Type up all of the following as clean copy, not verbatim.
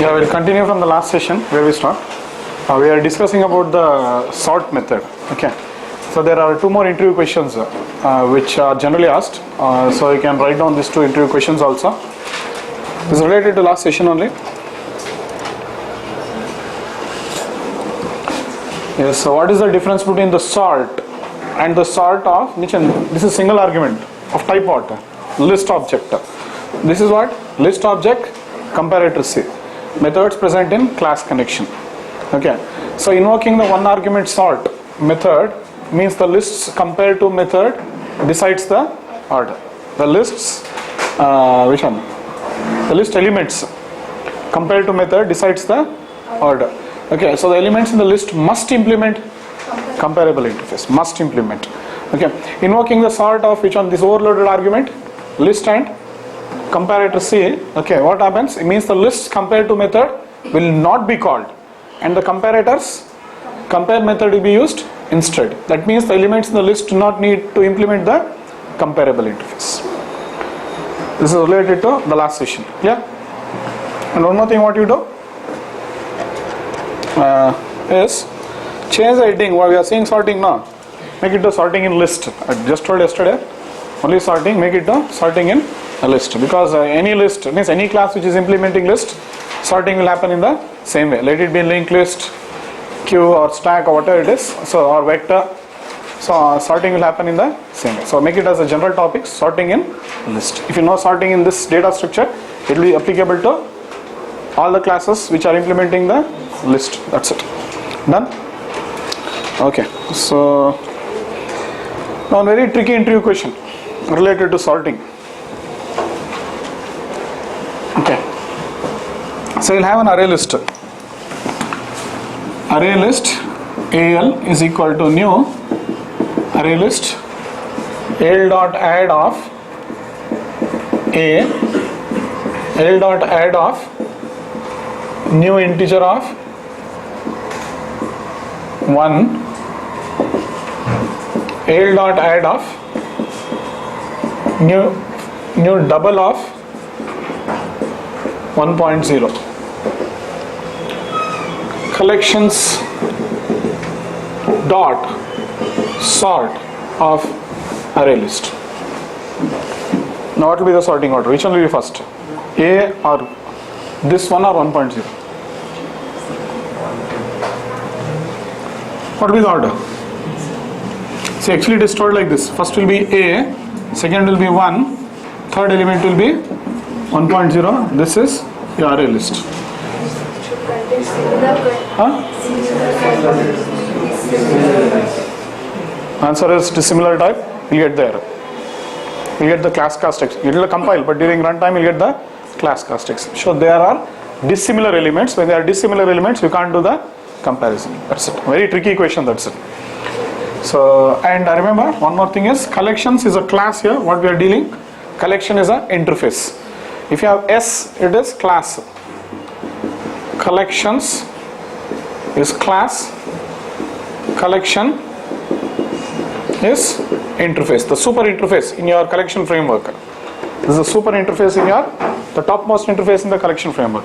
Yeah, we'll continue from the last session where we start. We are discussing about the sort method. Okay. So there are two more interview questions which are generally asked. So you can write down these two interview questions also. This is related to last session only. Yes. So what is the difference between the sort and the sort of which? This is single argument of type what? List object. This is what? List object comparator C. Methods present in class connection. Okay. So invoking the one argument sort method means the lists compared to method decides the order. The lists, which one? The list elements compared to method decides the order. Okay. So the elements in the list must implement comparable interface. Must implement. Okay. Invoking the sort of which one? This overloaded argument, list and comparator C. Okay. What happens? It means the lists compared to method will not be called, and the comparators compare method will be used instead. That means the elements in the list do not need to implement the comparable interface. This is related to the last session. Yeah. And one more thing, what you do is change the heading. What we are saying sorting now, make it to sorting in list. I just told yesterday, only sorting, make it to sorting in a list, because any list means any class which is implementing list, sorting will happen in the same way. Let it be linked list, queue or stack or whatever it is, so or vector. So sorting will happen in the same way. So make it as a general topic, sorting in list. If you know sorting in this data structure, it will be applicable to all the classes which are implementing the list. That's it. Done? Okay. So now a very tricky interview question related to sorting. Okay. So we'll have an array list. Array list AL is equal to new array list L dot add of A, L dot add of new integer of 1, L dot add of new double of 1.0. Collections dot sort of array list. Now what will be the sorting order? Which one will be first? A or this one or 1.0? What will be the order? See, actually it is stored like this. First will be A, second will be 1, third element will be 1.0. This is your array list. Huh? Answer is dissimilar type. You get there. You get the class cast X. It will compile, but during runtime you get the class cast X. So there are dissimilar elements. When there are dissimilar elements, you can't do the comparison. That's it. Very tricky question. That's it. So, and remember one more thing is collections is a class here. What we are dealing, collection is a interface. If you have S, it is class. Collections is class. Collection is interface. The super interface in your collection framework. This is a super interface in your, the topmost interface in the collection framework.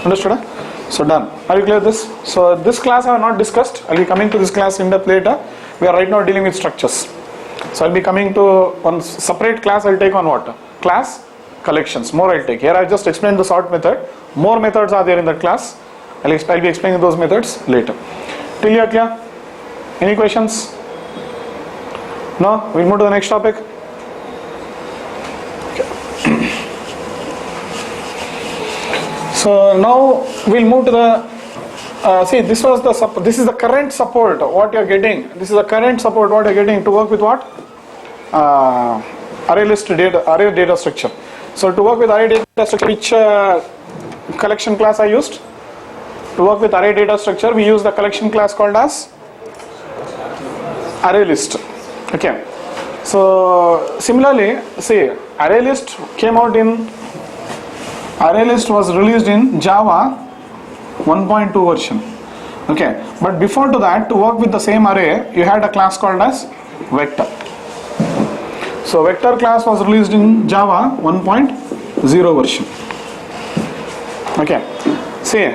Understood? Huh? So done. Are you clear with this? So this class I have not discussed. I'll be coming to this class in depth later. We are right now dealing with structures. So I'll be coming to one separate class. I'll take on what? Class collections. More I'll take. Here I just explained the sort method. More methods are there in that class. I'll be explaining those methods later. Till you are clear? Any questions? No? We'll move to the next topic. Okay. So now we'll move to the see, this is the current support what you are getting. This is the current support what you are getting to work with what? Array data structure. So to work with array data structure, which collection class I used? To work with array data structure, we use the collection class called as array list. Okay. So similarly, see, array list was released in Java 1.2 version. Okay. But before to that, to work with the same array, you had a class called as vector. So vector class was released in Java 1.0 version. Okay. See,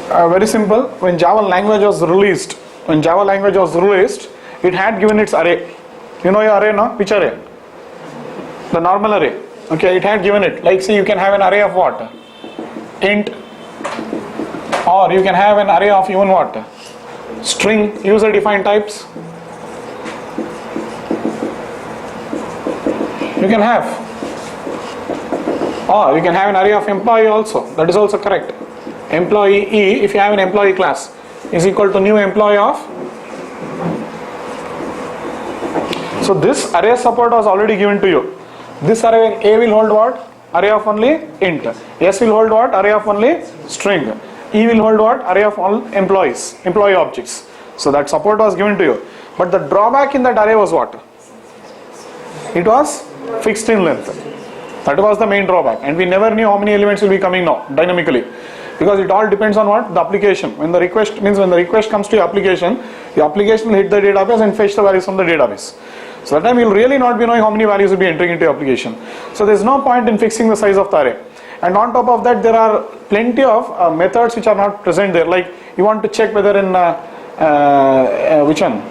very simple. When Java language was released, it had given its array. You know your array, no? Which array? The normal array. Okay, it had given it. Like, see, you can have an array of what? Int. Or you can have an array of even what? String, user defined types. You can have. Or you can have an array of employee also. That is also correct. Employee E, if you have an employee class, is equal to new employee of. So this array support was already given to you. This array A will hold what? Array of only int. S will hold what? Array of only string. E will hold what? Array of all employees, employee objects. So that support was given to you. But the drawback in that array was what? It was fixed in length. That was the main drawback. And we never knew how many elements will be coming now, dynamically. Because it all depends on what? The application. When the request comes to your application will hit the database and fetch the values from the database. So that time you will really not be knowing how many values will be entering into your application. So there is no point in fixing the size of the array. And on top of that, there are plenty of methods which are not present there. Like you want to check whether in which one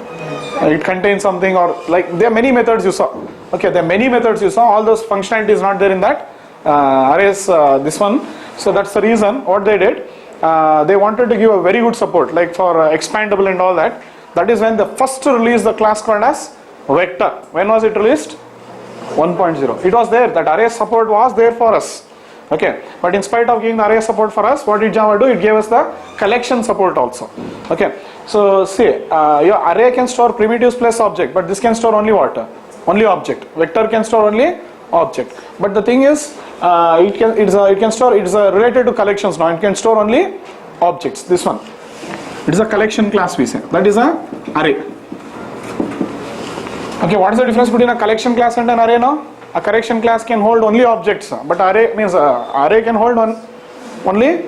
it contains something, or like there are many methods you saw. Okay, there are many methods you saw. All those functionality is not there in that arrays. This one. So that's the reason what they did. They wanted to give a very good support, like for expandable and all that. That is when they first released the class called as vector. When was it released? 1.0. It was there. That array support was there for us. Okay, but in spite of giving the array support for us, what did Java do? It gave us the collection support also. Okay, so see, your array can store primitives plus object, but this can store only what? Only object. Vector can store only object. But the thing is, it can store. It's related to collections now. It can store only objects. This one, it is a collection class we say. That is a array. Okay, what is the difference between a collection class and an array now? A collection class can hold only objects, but array means array can hold only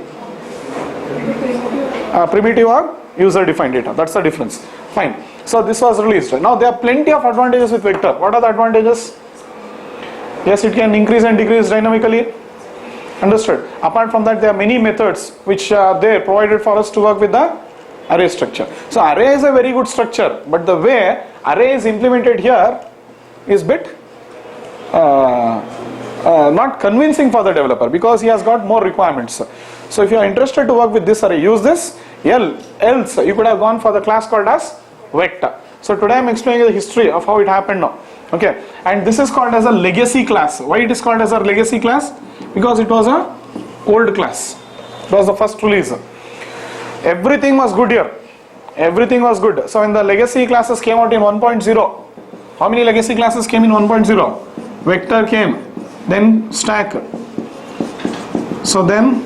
primitive or user defined data. That's the difference. Fine. So this was released. Now there are plenty of advantages with vector. What are the advantages? Yes, it can increase and decrease dynamically. Understood. Apart from that, there are many methods which are there provided for us to work with the array structure. So array is a very good structure, but the way array is implemented here is bit not convincing for the developer, because he has got more requirements. So if you are interested to work with this array, use this. Else you could have gone for the class called as vector. So today I am explaining the history of how it happened now. Okay, and this is called as a legacy class. Why it is called as a legacy class? Because it was a old class. It was the first release. Everything was good here. Everything was good. So when the legacy classes came out in 1.0, how many legacy classes came in 1.0? Vector came, then stack. So then,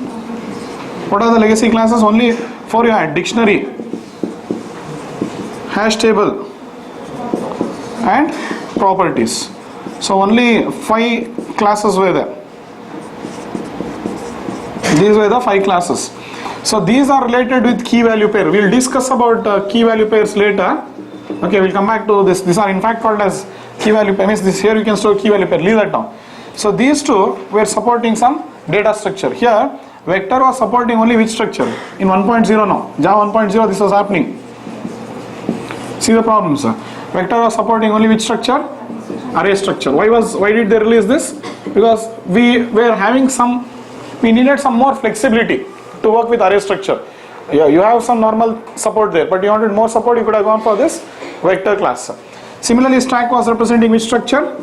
what are the legacy classes? Only 4 you had: dictionary, hash table, and properties. So only 5 classes were there. These were the 5 classes. So these are related with key value pair. We will discuss about key value pairs later. Okay, we'll come back to this. These are in fact called as key value pair. Means this here you can store key value pair. Leave that now. So these two were supporting some data structure. Here vector was supporting only which structure? In 1.0 now. Java 1.0 this was happening. See the problems. Vector was supporting only which structure? Array structure. Why did they release this? Because we needed some more flexibility to work with array structure. Yeah, you have some normal support there, but you wanted more support, you could have gone for this vector class. Similarly, stack was representing which structure?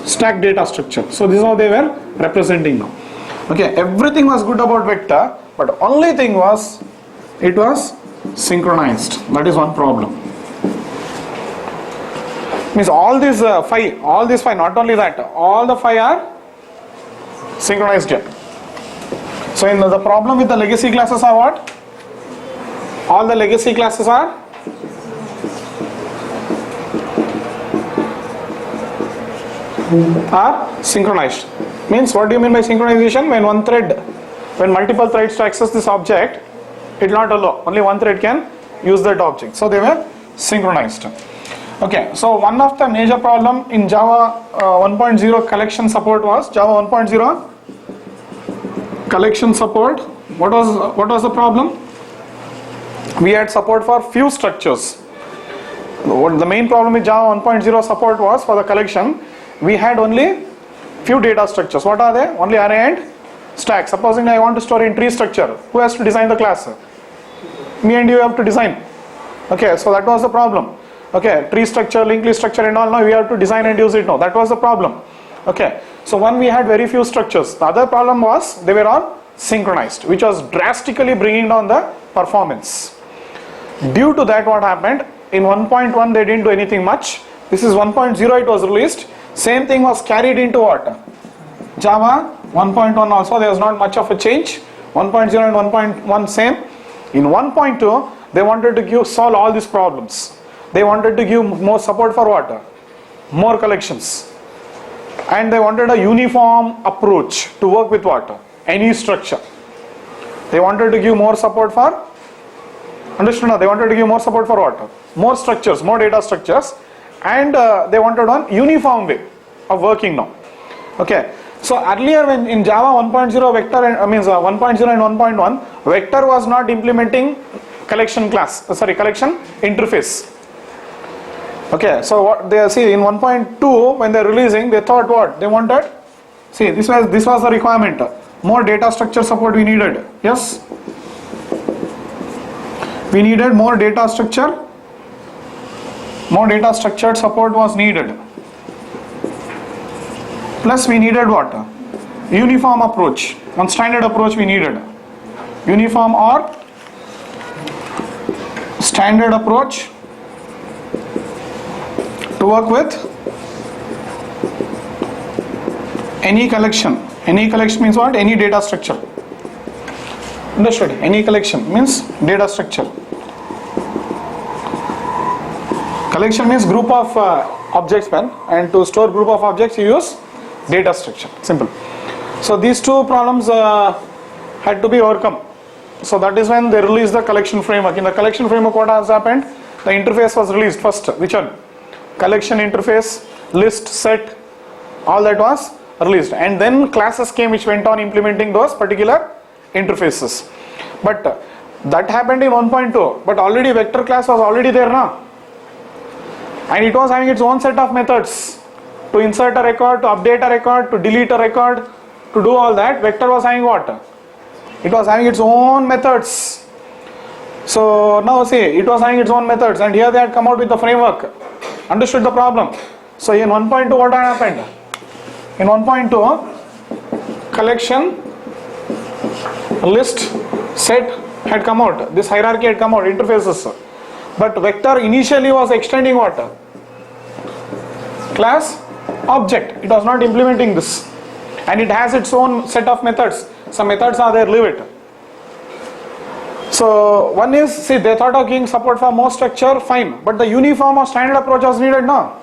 Stack data structure. So this is how they were representing now. Okay, everything was good about vector, but only thing was it was synchronized. That is one problem. Means all these 5, not only that, all the 5 are synchronized here. So in the problem with the legacy classes are what? All the legacy classes are synchronized. Means what do you mean by synchronization? When multiple threads to access this object, it will not allow. Only one thread can use that object. So they were synchronized. Okay, so one of the major problem in Java 1.0 collection support was Java 1.0 collection support. What was the problem? We had support for few structures. What the main problem with Java 1.0 support was for the collection, we had only few data structures. What are they? Only array and stack. Supposing I want to store in tree structure, who has to design the class? Me and you have to design. Okay, so that was the problem. Okay, tree structure, linked list structure and all, now we have to design and use it now. That was the problem. Okay, so one, we had very few structures. The other problem was they were all synchronized, which was drastically bringing down the performance. Due to that, what happened? In 1.1 they didn't do anything much. This is 1.0, it was released. Same thing was carried into what? Java 1.1 also, there was not much of a change. 1.0 and 1.1 same. In 1.2 they wanted to solve all these problems. They wanted to give more support for what? More collections. And they wanted a uniform approach to work with what? Any structure. They wanted to give more support for, understood now? They wanted to give more support for what? More structures, more data structures, and they wanted one uniform way of working now. Okay. So earlier when in Java 1.0 vector and 1.0 and 1.1, vector was not implementing collection collection interface. Okay, so what they see in 1.2 when they're releasing, they thought what? They wanted, see this was the requirement. More data structure support we needed. Yes? We needed more data structure. More data structured support was needed. Plus we needed what? Uniform approach. One standard approach we needed. Uniform or standard approach to work with any collection. Any collection means what? Any data structure. Understood? Any collection means data structure. Collection means group of objects, and to store group of objects you use data structure. Simple. So these two problems had to be overcome. So that is when they released the collection framework. In the collection framework, what has happened? The interface was released first. Which one? Collection interface, list, set, all that was released. And then classes came which went on implementing those particular interfaces. But that happened in 1.2. But already vector class was already there now. And it was having its own set of methods. To insert a record, to update a record, to delete a record, to do all that, vector was having what? It was having its own methods. So now see, it was having its own methods, and here they had come out with the framework. Understood the problem? So in 1.2 what had happened? In 1.2 collection, list, set had come out. This hierarchy had come out, interfaces. But vector initially was extending what? Class, object. It was not implementing this. And it has its own set of methods. Some methods are there, leave it. So one is, see, they thought of giving support for more structure, fine. But the uniform or standard approach was needed now.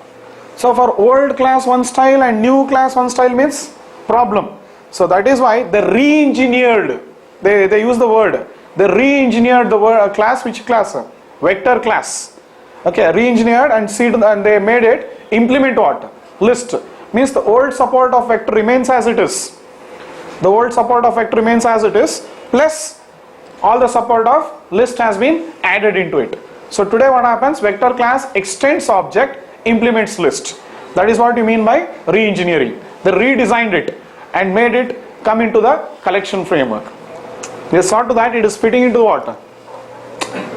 So for old class one style and new class one style means problem. So that is why they re-engineered, they use the word, they re-engineered the word class. Which class? Vector class. Okay, re-engineered and they made it implement what? List. Means the old support of vector remains as it is. The old support of vector remains as it is, plus all the support of list has been added into it. So today what happens? Vector class extends object, implements list. That is what you mean by re-engineering. They redesigned it and made it come into the collection framework. They saw to that it is fitting into what?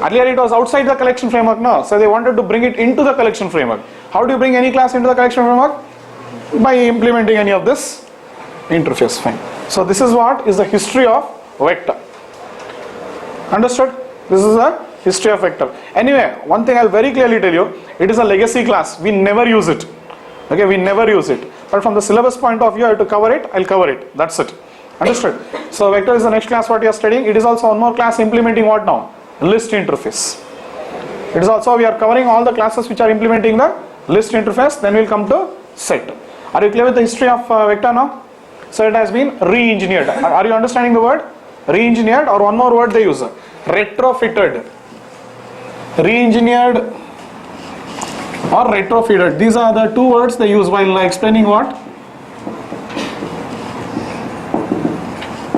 Earlier it was outside the collection framework now. So they wanted to bring it into the collection framework. How do you bring any class into the collection framework? By implementing any of this interface. Fine. So this is what is the history of vector. Understood? This is the history of vector. Anyway, one thing I'll very clearly tell you, it is a legacy class. We never use it. Okay, we never use it. But from the syllabus point of view, I have to cover it, I'll cover it. That's it. Understood? So vector is the next class what you are studying. It is also one more class implementing what now? List interface. It is also, we are covering all the classes which are implementing the list interface. Then we'll come to set. Are you clear with the history of vector now? So it has been re-engineered. Are you understanding the word? Re-engineered, or one more word they use, retrofitted. Re-engineered or retrofitted. These are the two words they use while explaining what?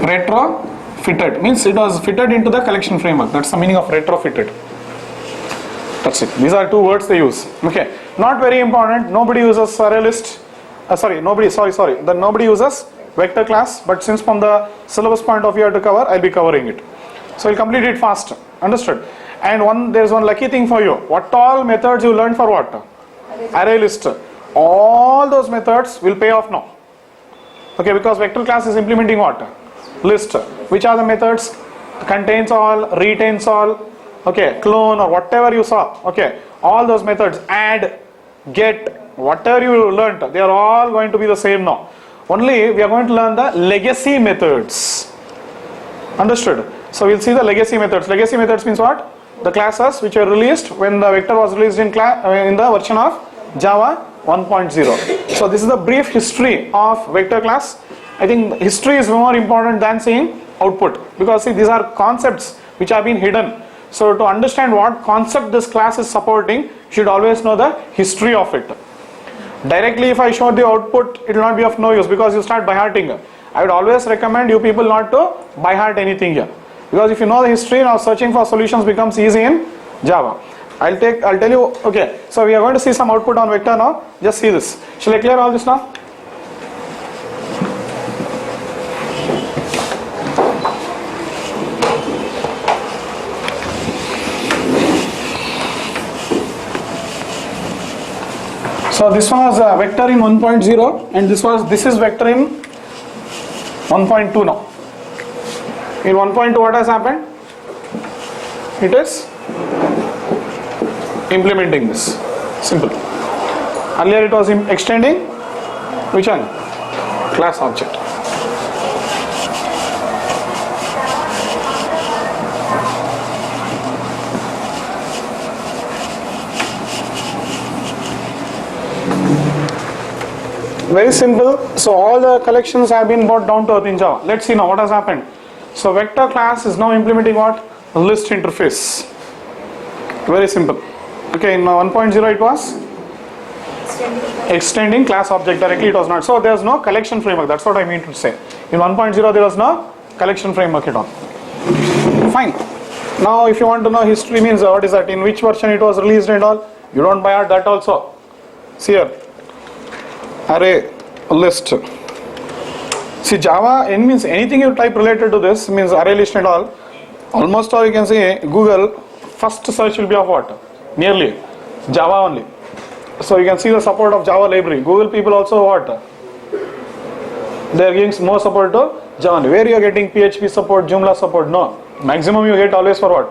Retrofitted means it was fitted into the collection framework. That's the meaning of retrofitted. That's it. These are two words they use. Okay, not very important. Nobody uses array list. Nobody uses vector class. But since from the syllabus point of view I have to cover, I'll be covering it. So I'll complete it fast. Understood? And there's one lucky thing for you. What all methods you learned for what? Array list. All those methods will pay off now. Okay, because vector class is implementing what? List. Which are the methods? Contains all, retains all, okay, clone or whatever you saw. Okay, all those methods, add, get, whatever you learnt, they are all going to be the same now. Only we are going to learn the legacy methods. Understood? So we'll see the legacy methods. Legacy methods means what? The classes which were released when the vector was released in the version of Java 1.0. So this is the brief history of vector class. I think history is more important than seeing output, because see, these are concepts which have been hidden. So to understand what concept this class is supporting, you should always know the history of it. Directly if I show the output, it will not be of no use, because you start by hearting. I would always recommend you people not to by heart anything here, because if you know the history, now searching for solutions becomes easy in Java. I'll tell you. Okay, so we are going to see some output on vector now. Just see this. Shall I clear all this now? So this was vector in 1.0 and this is vector in 1.2 now. In 1.2 what has happened? It is implementing this. Simple. Earlier it was extending which one? Class object. Very simple. So all the collections have been brought down to earth in Java. Let's see now what has happened. So vector class is now implementing what? List interface. Very simple. Okay, in 1.0 it was extending class object directly. It was not. So there was no collection framework. That's what I mean to say. In 1.0 there was no collection framework at all. Fine. Now if you want to know history means what is that? In which version it was released and all? You don't buy out that also. See here. Array list. See, Java means anything you type related to this means array list and all. Almost all you can say Google first search will be of what? Nearly Java only. So you can see the support of Java library. Google people also what? They are giving more support to Java. Where you are getting PHP support, Joomla support? No. Maximum you get always for what?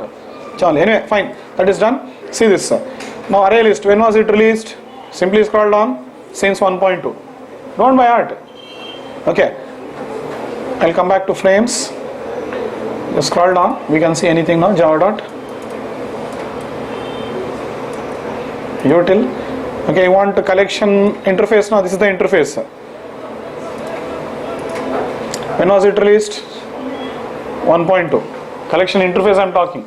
Java. Anyway, fine. That is done. See this. Now array list. When was it released? Simply scroll down. Since 1.2. Don't by heart. Okay. I'll come back to frames. Just scroll down. We can see anything now. Java dot. Util. Okay, you want the collection interface now. This is the interface. When was it released? 1.2. Collection interface I'm talking.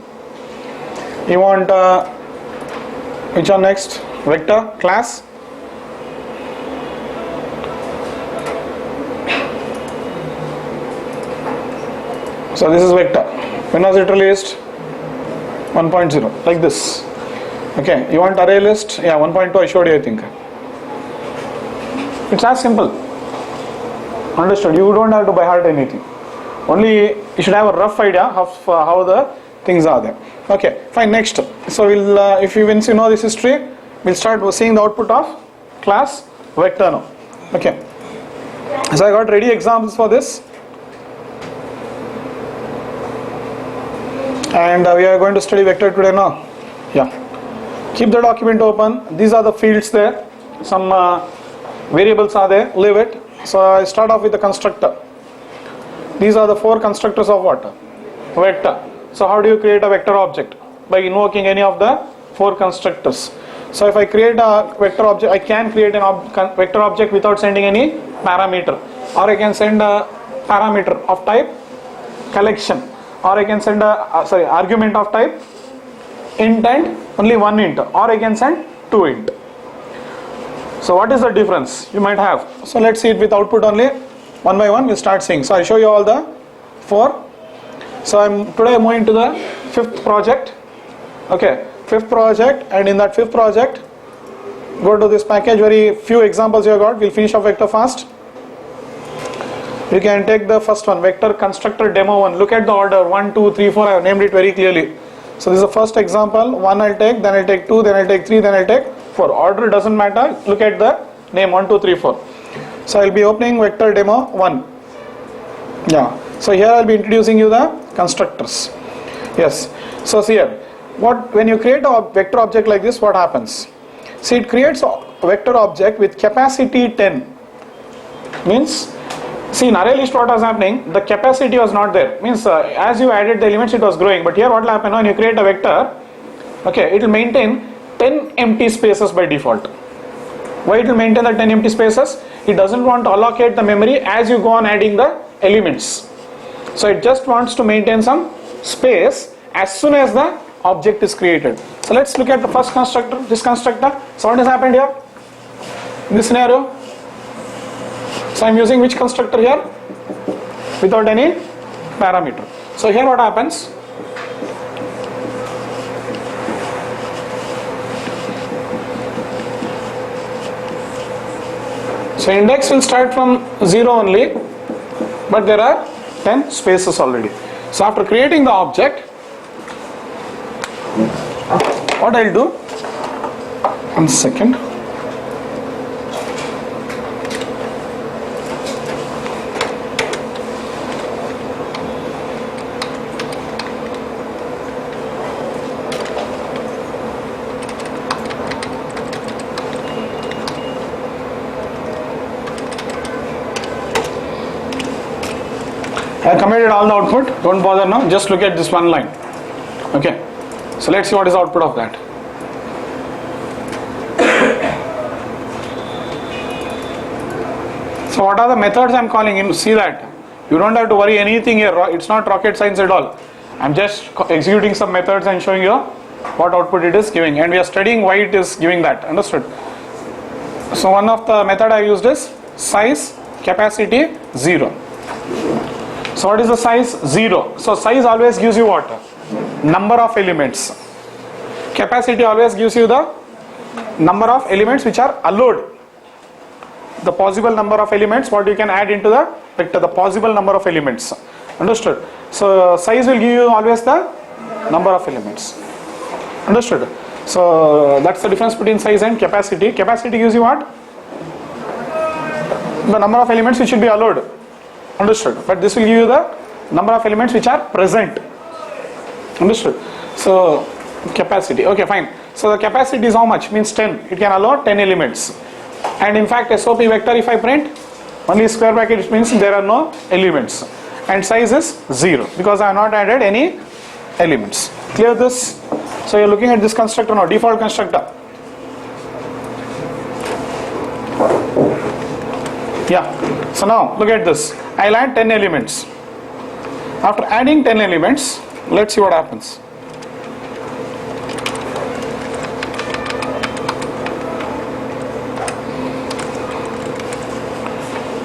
You want which one next? Vector class. So this is vector. When was it released? 1.0. Like this. Okay. You want array list? Yeah, 1.2 I showed you, I think. It's as simple. Understood? You don't have to by heart anything. Only you should have a rough idea of how the things are there. Okay. Fine. Next. So we'll once you know this history, we'll start seeing the output of class vector now. Okay. So I got ready examples for this. And we are going to study vector today now. Yeah. Keep the document open. These are the fields there. Some variables are there. Leave it. So I start off with the constructor. These are the 4 constructors of what? Vector. So how do you create a vector object? By invoking any of the 4 constructors. So if I create a vector object, I can create a vector object without sending any parameter. Or I can send a parameter of type collection. Or I can send argument of type int and only one int, or I can send 2 int. So what is the difference you might have? So let's see it with output only. One by one we'll start seeing. So I'll show you all the 4. So today I'm moving to the 5th project. Okay, 5th project, and in that 5th project, go to this package. Very few examples you have got. We'll finish off vector fast. You can take the first one, vector constructor demo 1. Look at the order 1, 2, 3, 4. I have named it very clearly. So this is the first example. 1 I'll take, then I'll take 2, then I'll take 3, then I'll take 4. Order doesn't matter. Look at the name 1, 2, 3, 4. So I'll be opening vector demo 1. Yeah. So here I'll be introducing you the constructors. Yes. So see here, when you create a vector object like this, what happens? See, it creates a vector object with capacity 10. Means, see, in array list what was happening, the capacity was not there. Means as you added the elements, it was growing. But here what will happen when you create a vector, okay, it will maintain 10 empty spaces by default. Why it will maintain the 10 empty spaces? It doesn't want to allocate the memory as you go on adding the elements. So it just wants to maintain some space as soon as the object is created. So let's look at the first constructor, this constructor. So what has happened here in this scenario? So I'm using which constructor here? Without any parameter. So here what happens? So index will start from 0 only, but there are 10 spaces already. So after creating the object, what I'll do, 1 second. I committed all the output, don't bother now, just look at this one line. Okay, so let's see what is the output of that. So what are the methods I'm calling in? See that. You don't have to worry anything here, it's not rocket science at all. I'm just executing some methods and showing you what output it is giving, and we are studying why it is giving that, understood? So one of the method I used is size capacity 0. So what is the size? 0. So size always gives you what? Number of elements. Capacity always gives you the number of elements which are allowed. The possible number of elements what you can add into the vector, the possible number of elements. Understood? So size will give you always the number of elements. Understood? So that's the difference between size and capacity. Capacity gives you what? The number of elements which will be allowed. Understood? But this will give you the number of elements which are present. Understood? So capacity. Okay, fine. So the capacity is how much? Means 10. It can allow 10 elements. And in fact, SOP vector, if I print only square bracket, it means there are no elements. And size is 0 because I have not added any elements. Clear this? So you're looking at this constructor now, default constructor. Yeah. So now look at this. I'll add 10 elements. After adding 10 elements, let's see what happens.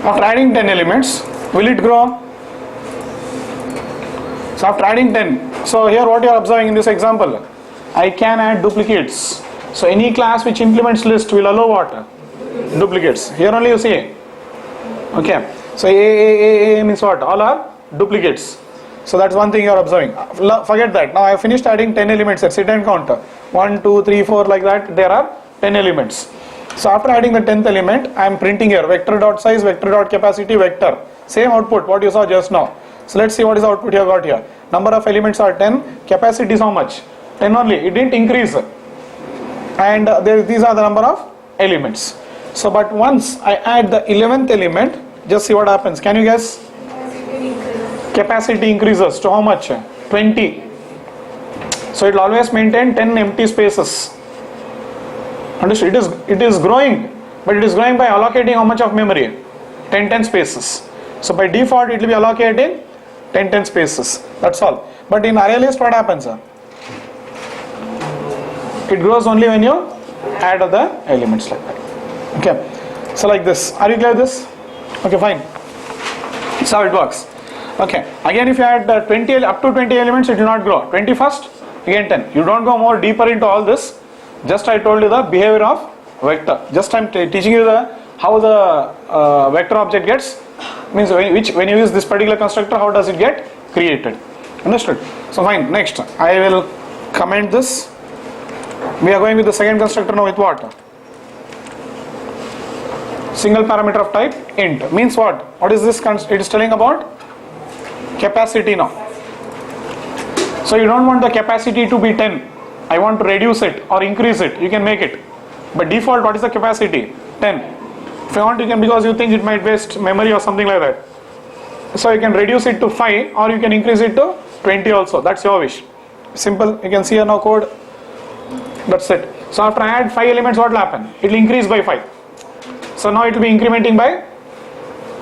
After adding 10 elements, will it grow? So after adding 10, so here what you are observing in this example, I can add duplicates. So any class which implements list will allow what? Duplicates. Here only you see. Okay. So A means what? All are duplicates. So that's one thing you are observing. Forget that. Now I have finished adding 10 elements. Sit and count. 1, 2, 3, 4 like that. There are 10 elements. So after adding the 10th element, I am printing here vector dot size, vector dot capacity, vector. Same output what you saw just now. So let's see what is the output you have got here. Number of elements are 10. Capacity is how much? 10 only. It didn't increase. And these are the number of elements. So but once I add the 11th element, just see what happens. Can you guess? Capacity increases to how much? 20. So it will always maintain 10 empty spaces. Understood? It is growing, but it is growing by allocating how much of memory? 10 spaces. So by default it will be allocating 10 spaces. That's all. But in array list what happens? It grows only when you add the elements like that. Okay. So like this. Are you clear with this? Okay, fine. That's how it works. Okay, again if you add 20 up to 20 elements, it will not grow. 21st, again 10. You don't go more deeper into all this. Just I told you the behavior of vector. Just I'm teaching you the how the vector object gets, means when you use this particular constructor, how does it get created. Understood? So fine, next I will comment this. We are going with the second constructor now with what? Single parameter of type int. Means what? What is this? It is telling about capacity now. So you don't want the capacity to be 10. I want to reduce it or increase it. You can make it. But default, what is the capacity? 10. If you want, you can, because you think it might waste memory or something like that. So you can reduce it to 5 or you can increase it to 20 also. That's your wish. Simple. You can see here now code. That's it. So after I add 5 elements, what will happen? It will increase by 5. So now it will be incrementing by,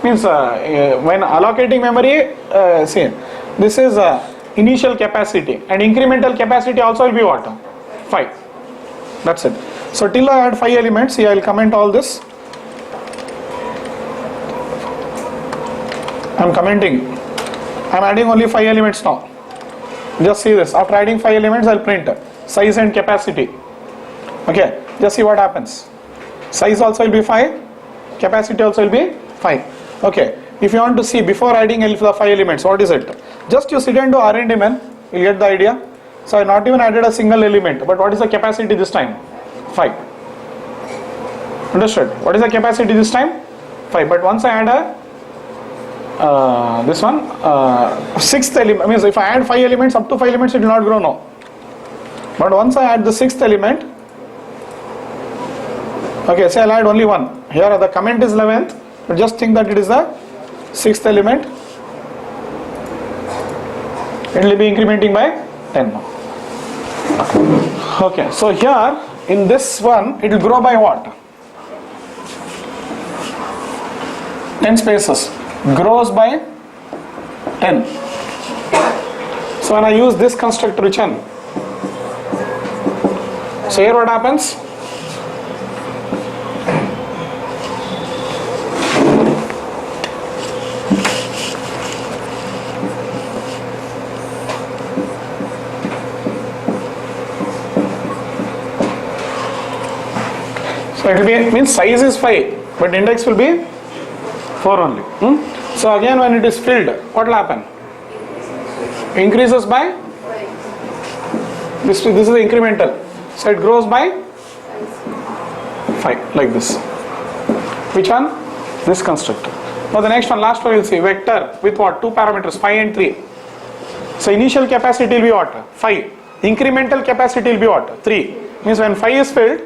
means when allocating memory, see, this is initial capacity and incremental capacity also will be what? 5. That's it. So till I add 5 elements, here I will comment all this. I am commenting. I am adding only 5 elements now. Just see this. After adding 5 elements, I will print size and capacity. Okay. Just see what happens. Size also will be 5. Capacity also will be 5. Okay. If you want to see before adding the 5 elements, what is it? Just you sit and do R&D, man. You get the idea. So I not even added a single element. But what is the capacity this time? 5. Understood? What is the capacity this time? 5. But once I add a this one, 6th element, means if I add 5 elements, up to 5 elements, it will not grow now. But once I add the 6th element, okay, say I'll add only 1. Here the comment is 11th, but just think that it is the 6th element. It will be incrementing by 10 now. Okay, so here in this one, it will grow by what? 10 spaces. Grows by 10. So when I use this constructor, which one? So here what happens? So it will be, means size is 5, but index will be 4 only. So again when it is filled, what will happen? Increases by, this is the incremental. So it grows by 5, like this. Which one? This constructor. Now the next one, last one we will see, vector with what? 2 parameters, 5 and 3. So initial capacity will be what? 5. Incremental capacity will be what? 3. Means when 5 is filled,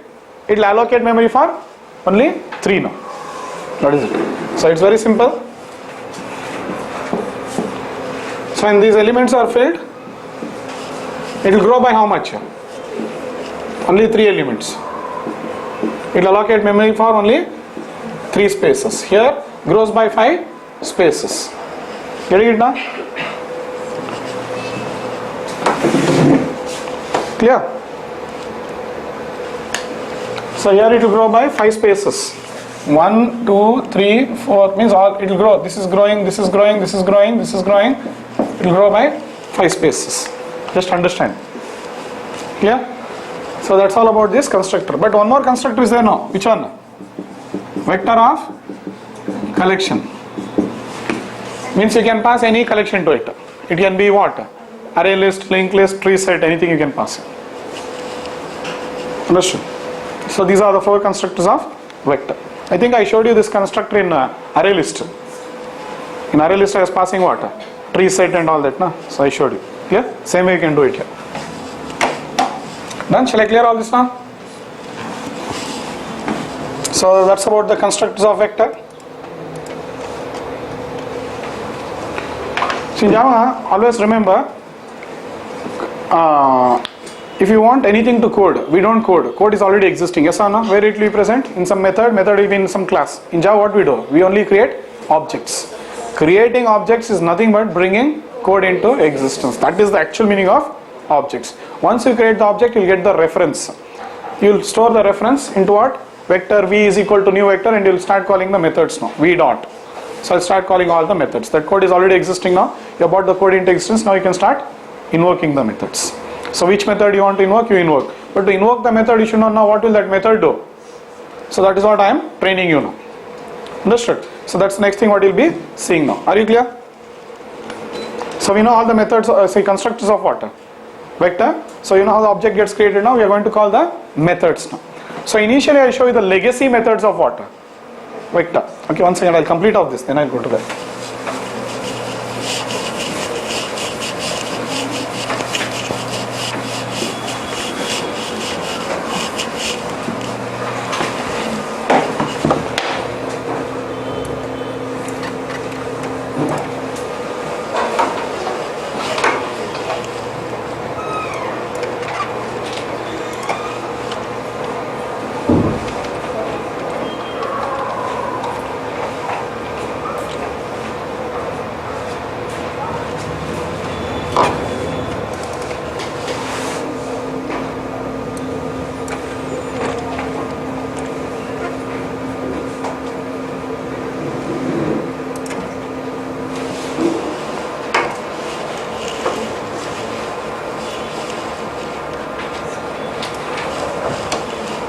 it will allocate memory for only 3 now. What is it? So it's very simple. So when these elements are filled, it will grow by how much? Only 3 elements. It will allocate memory for only 3 spaces. Here grows by 5 spaces. Getting it now? Clear? So here it will grow by 5 spaces. 1, 2, 3, 4, means all it will grow. This is growing, this is growing, this is growing, this is growing. It will grow by 5 spaces. Just understand. Clear? So that's all about this constructor. But one more constructor is there now. Which one? Vector of collection. Means you can pass any collection to it. It can be what? Array list, linked list, tree set, anything you can pass. Understood? So these are the 4 constructors of vector. I think I showed you this constructor in array list. In array list I was passing what? Tree set and all that. No? So I showed you. Clear? Same way you can do it here. Done? Shall I clear all this now? So that's about the constructors of vector. So in Java, always remember, if you want anything to code, we don't code. Code is already existing. Yes or no? Where it will be present? In some method. Method will be in some class. In Java, what we do? We only create objects. Creating objects is nothing but bringing code into existence. That is the actual meaning of objects. Once you create the object, you'll get the reference. You'll store the reference into what? Vector v is equal to new vector, and you'll start calling the methods now. V dot. So I'll start calling all the methods. That code is already existing now. You brought the code into existence. Now you can start invoking the methods. So which method you want to invoke, you invoke. But to invoke the method, you should not know what will that method do. So that is what I am training you now. Understood? So that's the next thing what you'll be seeing now. Are you clear? So we know all the methods, say constructors of what? Vector. So you know how the object gets created now. We are going to call the methods now. So initially I show you the legacy methods of what? Vector. Okay, one second, I'll complete all this, then I'll go to that.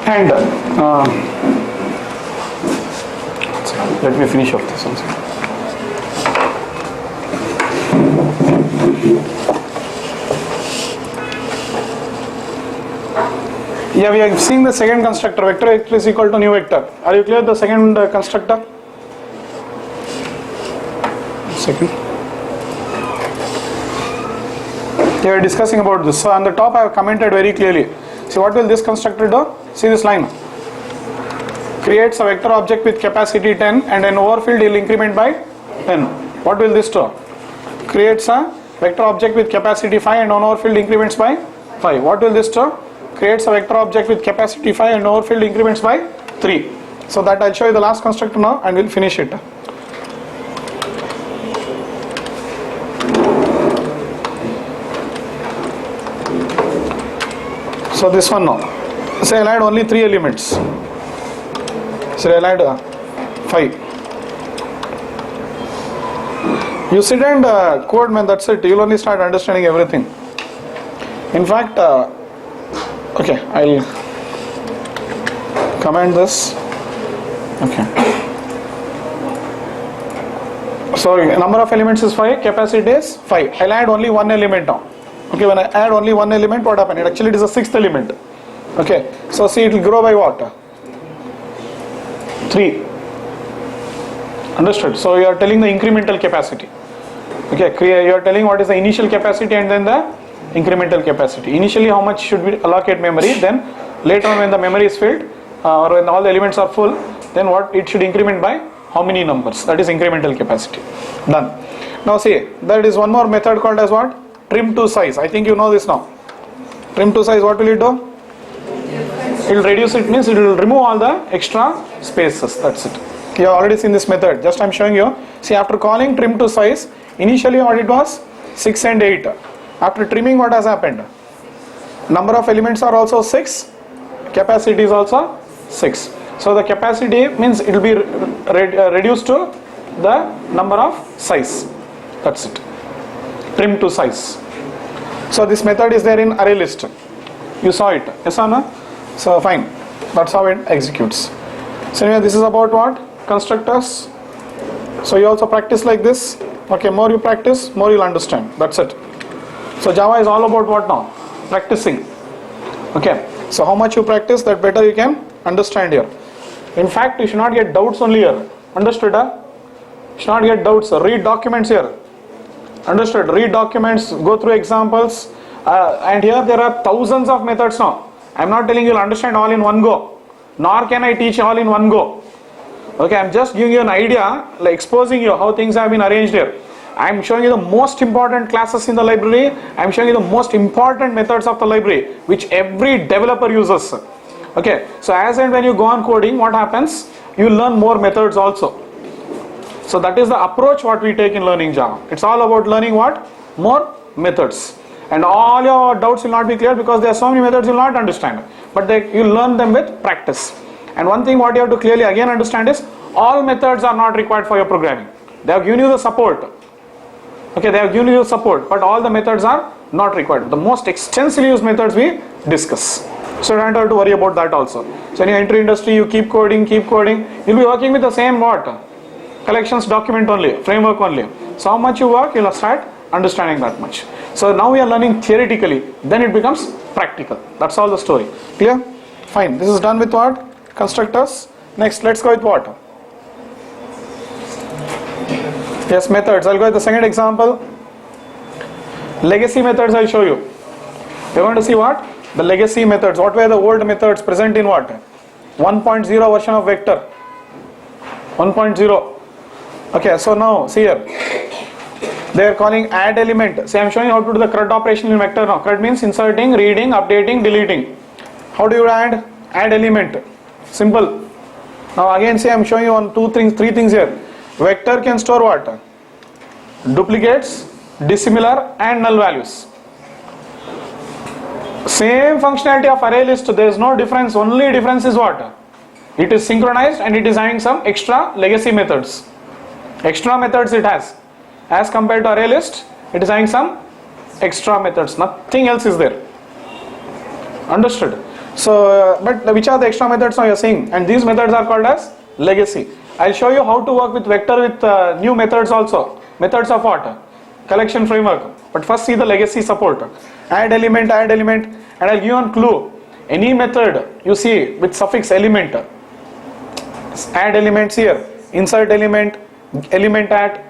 And let me finish off this one. Yeah, we are seeing the second constructor, vector is equal to new vector. Are you clear the second constructor? Second. We are discussing about this. So on the top I have commented very clearly. See what will this constructor do? See this line. Creates a vector object with capacity 10 and an overfilled will increment by 10. What will this do? Creates a vector object with capacity 5 and overfilled increments by 5. What will this do? Creates a vector object with capacity 5 and overfilled increments by 3. So that I'll show you the last constructor now and we'll finish it. So this one now. Say I'll add only 3 elements. So I'll add 5. You sit and code, man, that's it. You'll only start understanding everything. In fact, okay, I'll comment this. Okay. So number of elements is 5, capacity is 5. I'll add only one element now. Okay, when I add only one element, what happened? Actually it is a 6th element. Okay, so see it will grow by what? 3. Understood? So you are telling the incremental capacity. Okay, you are telling what is the initial capacity and then the incremental capacity. Initially how much should we allocate memory, then later on when the memory is filled or when all the elements are full, then what it should increment by how many numbers. That is incremental capacity. Done. Now see, there is one more method called as what? Trim to size. I think you know this now. Trim to size, what will it do? It will reduce, it means it will remove all the extra spaces. That's it. You have already seen this method. Just I am showing you. See, after calling trim to size, initially what it was? 6 and 8. After trimming, what has happened? Number of elements are also 6. Capacity is also 6. So the capacity means it will be reduced to the number of size. That's it. Trim to size. So this method is there in array list. You saw it. Yes or no? So fine. That's how it executes. So anyway, this is about what? Constructors. So you also practice like this. Okay, more you practice, more you'll understand. That's it. So Java is all about what now? Practicing. Okay. So how much you practice, that better you can understand here. In fact, you should not get doubts only here. Understood? Huh? You should not get doubts. Read documents here. Understood? Read documents, go through examples, and here there are thousands of methods now. I am not telling you will understand all in one go, nor can I teach all in one go. Okay, I am just giving you an idea, like exposing you how things have been arranged here. I am showing you the most important classes in the library. I am showing you the most important methods of the library, which every developer uses. Okay, so as and when you go on coding, what happens? You learn more methods also. So that is the approach what we take in learning Java. It's all about learning what? More methods. And all your doubts will not be clear because there are so many methods you will not understand. But you learn them with practice. And one thing what you have to clearly again understand is all methods are not required for your programming. They have given you the support. Okay, they have given you support, but all the methods are not required. The most extensively used methods we discuss. So you don't have to worry about that also. So when you enter industry, you keep coding, you'll be working with the same what? Collections document only, framework only. So how much you work, you'll start understanding that much. So now we are learning theoretically, then it becomes practical. That's all the story. Clear? Fine. This is done with what? Constructors. Next, let's go with what? Yes, methods. I'll go with the second example. Legacy methods I'll show you. We're going to see what? The legacy methods. What were the old methods present in what? 1.0 version of vector. 1.0. Okay, so now see here. They are calling add element. See, I'm showing you how to do the CRUD operation in vector now. CRUD means inserting, reading, updating, deleting. How do you add? Add element. Simple. Now again, see, I'm showing you on three things here. Vector can store what? Duplicates, dissimilar, and null values. Same functionality of array list. There is no difference. Only difference is what? It is synchronized and it is having some extra legacy methods. Extra methods it has. As compared to array list, it is having some extra methods. Nothing else is there. Understood? So, but which are the extra methods now you are seeing? And these methods are called as legacy. I'll show you how to work with vector with new methods also. Methods of what? Collection framework. But first see the legacy support. Add element, and I'll give you one clue. Any method you see with suffix element, add elements here, insert element, element at.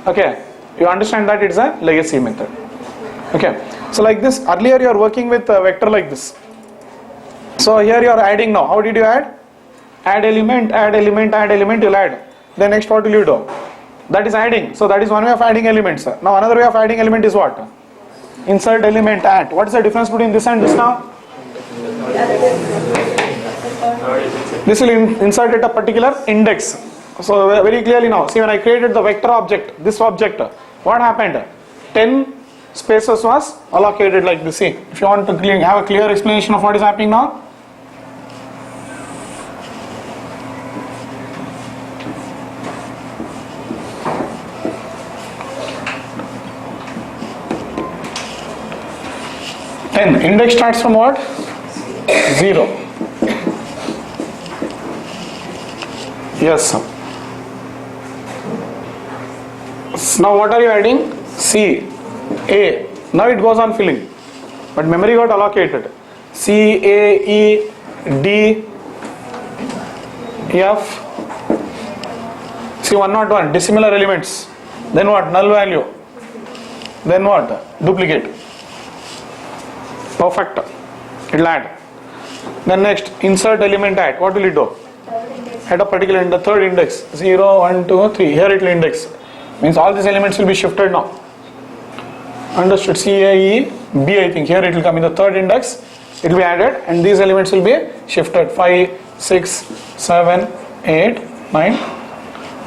Okay, you understand that it's a legacy method. Okay, so like this, earlier you are working with a vector like this. So here you are adding now. How did you add? Add element, you'll add. Then next what will you do? That is adding. So that is one way of adding elements. Now another way of adding element is what? Insert element at. What is the difference between this and this now? This will insert at a particular index. So very clearly now, see when I created the vector object, this object, what happened? 10 spaces was allocated like this. See, if you want to have a clear explanation of what is happening now. Index starts from what? 0. Yes. Now what are you adding? C, A. Now it goes on filling. But memory got allocated. C, A, E, D, F. See 101, dissimilar elements. Then what? Null value. Then what? Duplicate. Perfect. It will add. Then next, insert element at. What will it do? At a particular in the third index. 0, 1, 2, 3. Here it will index. Means all these elements will be shifted now. Understood? C, A, E, B I think. Here it will come in the third index. It will be added and these elements will be shifted. 5, 6, 7, 8, 9.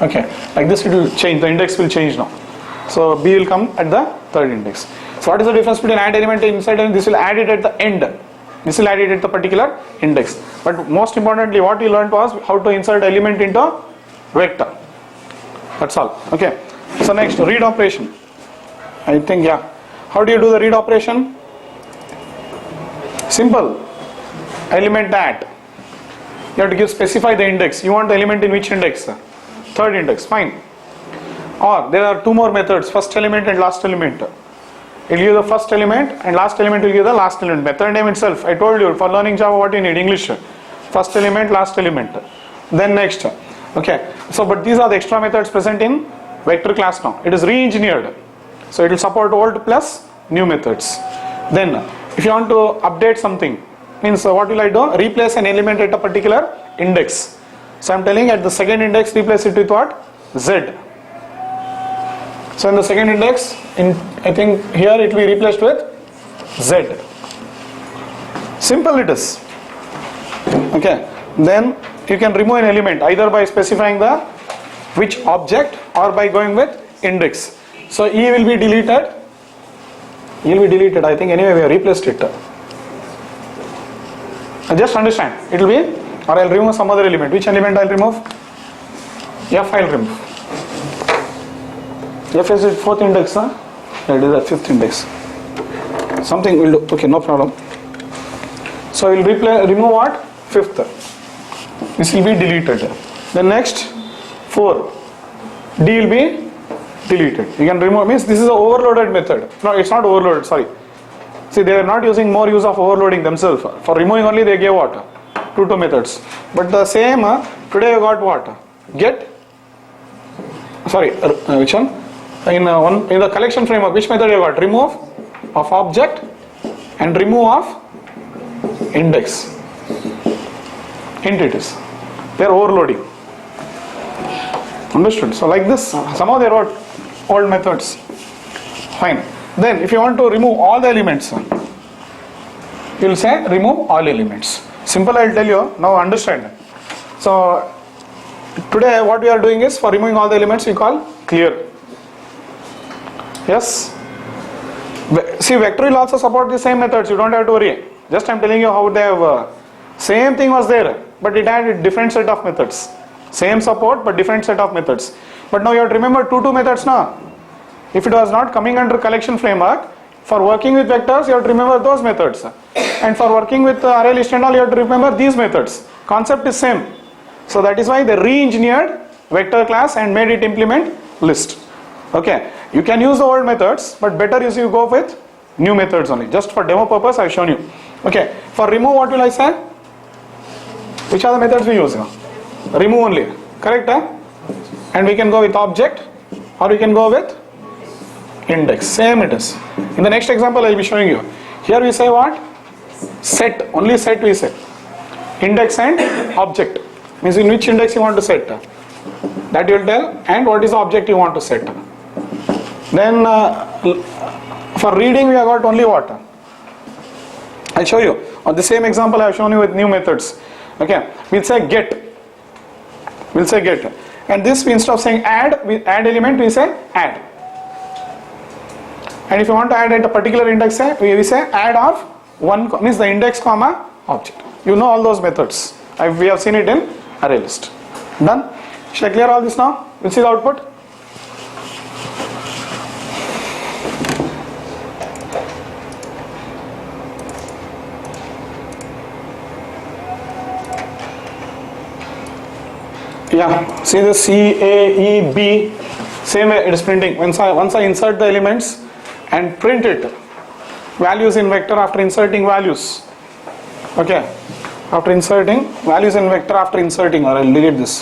Okay. Like this it will change. The index will change now. So B will come at the third index. So what is the difference between add element and insert element? This will add it at the end. This will add it at the particular index. But most importantly, what we learned was how to insert element into vector. That's all. Okay. So next, read operation. I think, yeah. How do you do the read operation? Simple. Element at. You have to specify the index. You want the element in which index? Third index. Fine. Or there are two more methods. First element and last element. It will give the first element and last element will give the last element. Method name itself, I told you for learning Java what you need, English. First element, last element. Then next. Okay. So but these are the extra methods present in vector class now. It is re-engineered. So it will support old plus new methods. Then if you want to update something, means what will I do? Replace an element at a particular index. So I am telling at the second index replace it with what? Z. So in the second index, I think here it will be replaced with Z. Simple it is. Okay. Then you can remove an element either by specifying the which object or by going with index. So E will be deleted. E will be deleted. I think anyway we have replaced it. Just understand. It will be, or I'll remove some other element. Which element I'll remove? F I'll remove. F is the fourth index, huh? Yeah, it is the fifth index. Something will do. Okay, no problem. So we'll remove what? Fifth. This will be deleted. Then next 4. D will be deleted. You can remove, means this is an overloaded method. No, it's not overloaded, sorry. See, they are not using more use of overloading themselves. For removing only they gave what? Two methods. But the same, today you got what? Get, sorry, which one? In the collection framework, which method you got? Remove of object and remove of index. Entities. They are overloading. Understood? So like this, somehow they are old methods. Fine. Then if you want to remove all the elements, you will say remove all elements. Simple, I will tell you. Now understand. So today what we are doing is, for removing all the elements we call clear. Yes. See, vector will also support the same methods. You don't have to worry. Just I am telling you how they have. Same thing was there, but it had a different set of methods. Same support, but different set of methods. But now you have to remember two methods now. If it was not coming under collection framework, for working with vectors you have to remember those methods. And for working with array list and all, you have to remember these methods. Concept is same. So that is why they re-engineered vector class and made it implement list. Okay, you can use the old methods, but better is you go with new methods only. Just for demo purpose I have shown you. Okay, for remove what will I say? Which are the methods we use? Remove only, correct? And we can go with object or we can go with index. Same it is. In the next example I will be showing you. Here we say what? Set, only set we say. Index and object. Means in which index you want to set. That you will tell, and what is the object you want to set. Then for reading we have got only what? I'll show you. On the same example I have shown you with new methods. Okay, we'll say get. We'll say get. And this, instead of saying add, we add element, we say add. And if you want to add at a particular index, we say add of one, means the index comma object. You know all those methods. We have seen it in array list. Done? Shall I clear all this now? We'll see the output. Yeah, see the C, A, E, B, same way it is printing. Once I insert the elements and print it, values in vector after inserting values. Okay, after inserting values in vector after inserting, or I'll delete this.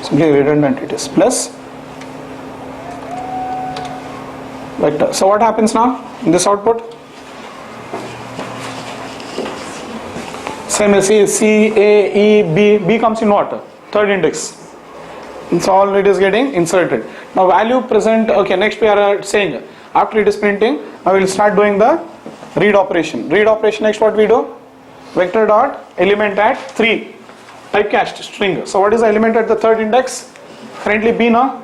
Simply redundant it is. Plus vector. So what happens now in this output? Same as C, A, E, B. B comes in what? Third index. So all it is getting inserted. Now value present. Okay, next we are saying after it is printing, now we will start doing the read operation. Read operation, next what we do? Vector dot element at 3 typecast string. So what is the element at the third index? Currently B now.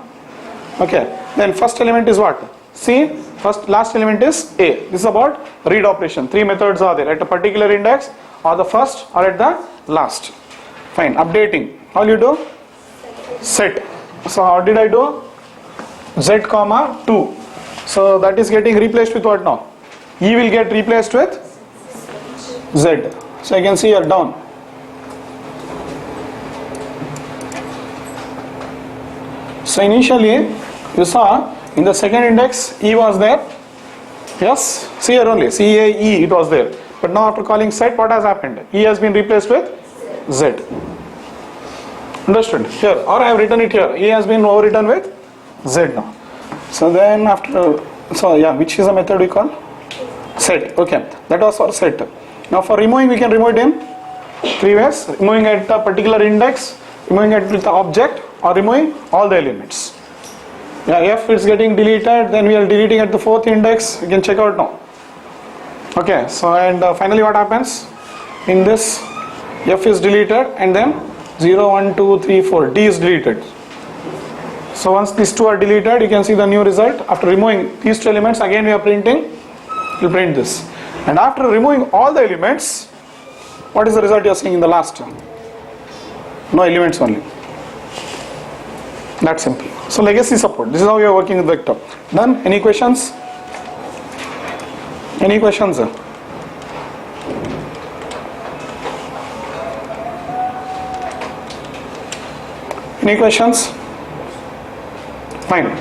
Okay, then first element is what? C. Last element is A. This is about read operation. 3 methods are there at a particular index, or the first or at the last. Fine. Updating. All you do? Set. So how did I do? Z comma 2. So that is getting replaced with what now? E will get replaced with Z. So you can see here down. So initially you saw in the second index E was there. Yes, see here only C A E it was there. But now after calling set, what has happened? E has been replaced with Z. Understood? Here, or I have written it here. E has been overwritten with Z now. So then after, so yeah, which is a method we call? Set. Okay, that was for set. Now for removing, we can remove it in 3 ways. Removing at a particular index, removing it with the object, or removing all the elements. Yeah, F is getting deleted, then we are deleting at the 4th index. You can check out now. Okay, so and finally what happens? In this, F is deleted, and then 0, 1, 2, 3, 4. D is deleted. So once these two are deleted, you can see the new result. After removing these 2 elements, again we are printing. We'll print this. And after removing all the elements, what is the result you are seeing in the last one? No elements only. That's simple. So legacy support. This is how you are working with vector. Done? Any questions? Any questions? Any questions? Fine.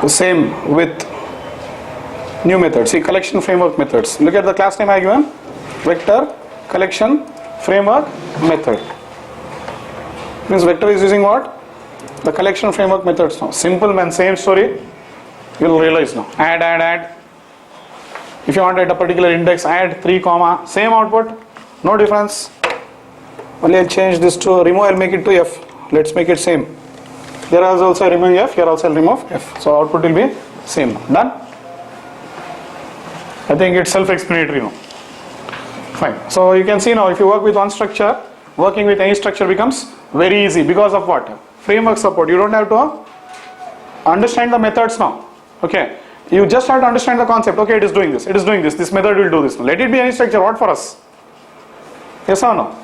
The same with new methods. See, collection framework methods. Look at the class name I given. Vector collection framework method. Means vector is using what? The collection framework methods now. Simple man, same story. You will realize now. Add. If you want to add a particular index, add 3 comma. Same output. No difference. Only I'll change this to remove. I'll make it to F. Let's make it same. Here I also remove F. Here also I'll remove F. So output will be same. Done? I think it's self-explanatory now. Fine. So you can see now, if you work with one structure, working with any structure becomes very easy. Because of what? Framework support. You don't have to understand the methods now. Okay. You just have to understand the concept. Okay, it is doing this. It is doing this. This method will do this. Let it be any structure. What for us? Yes or no?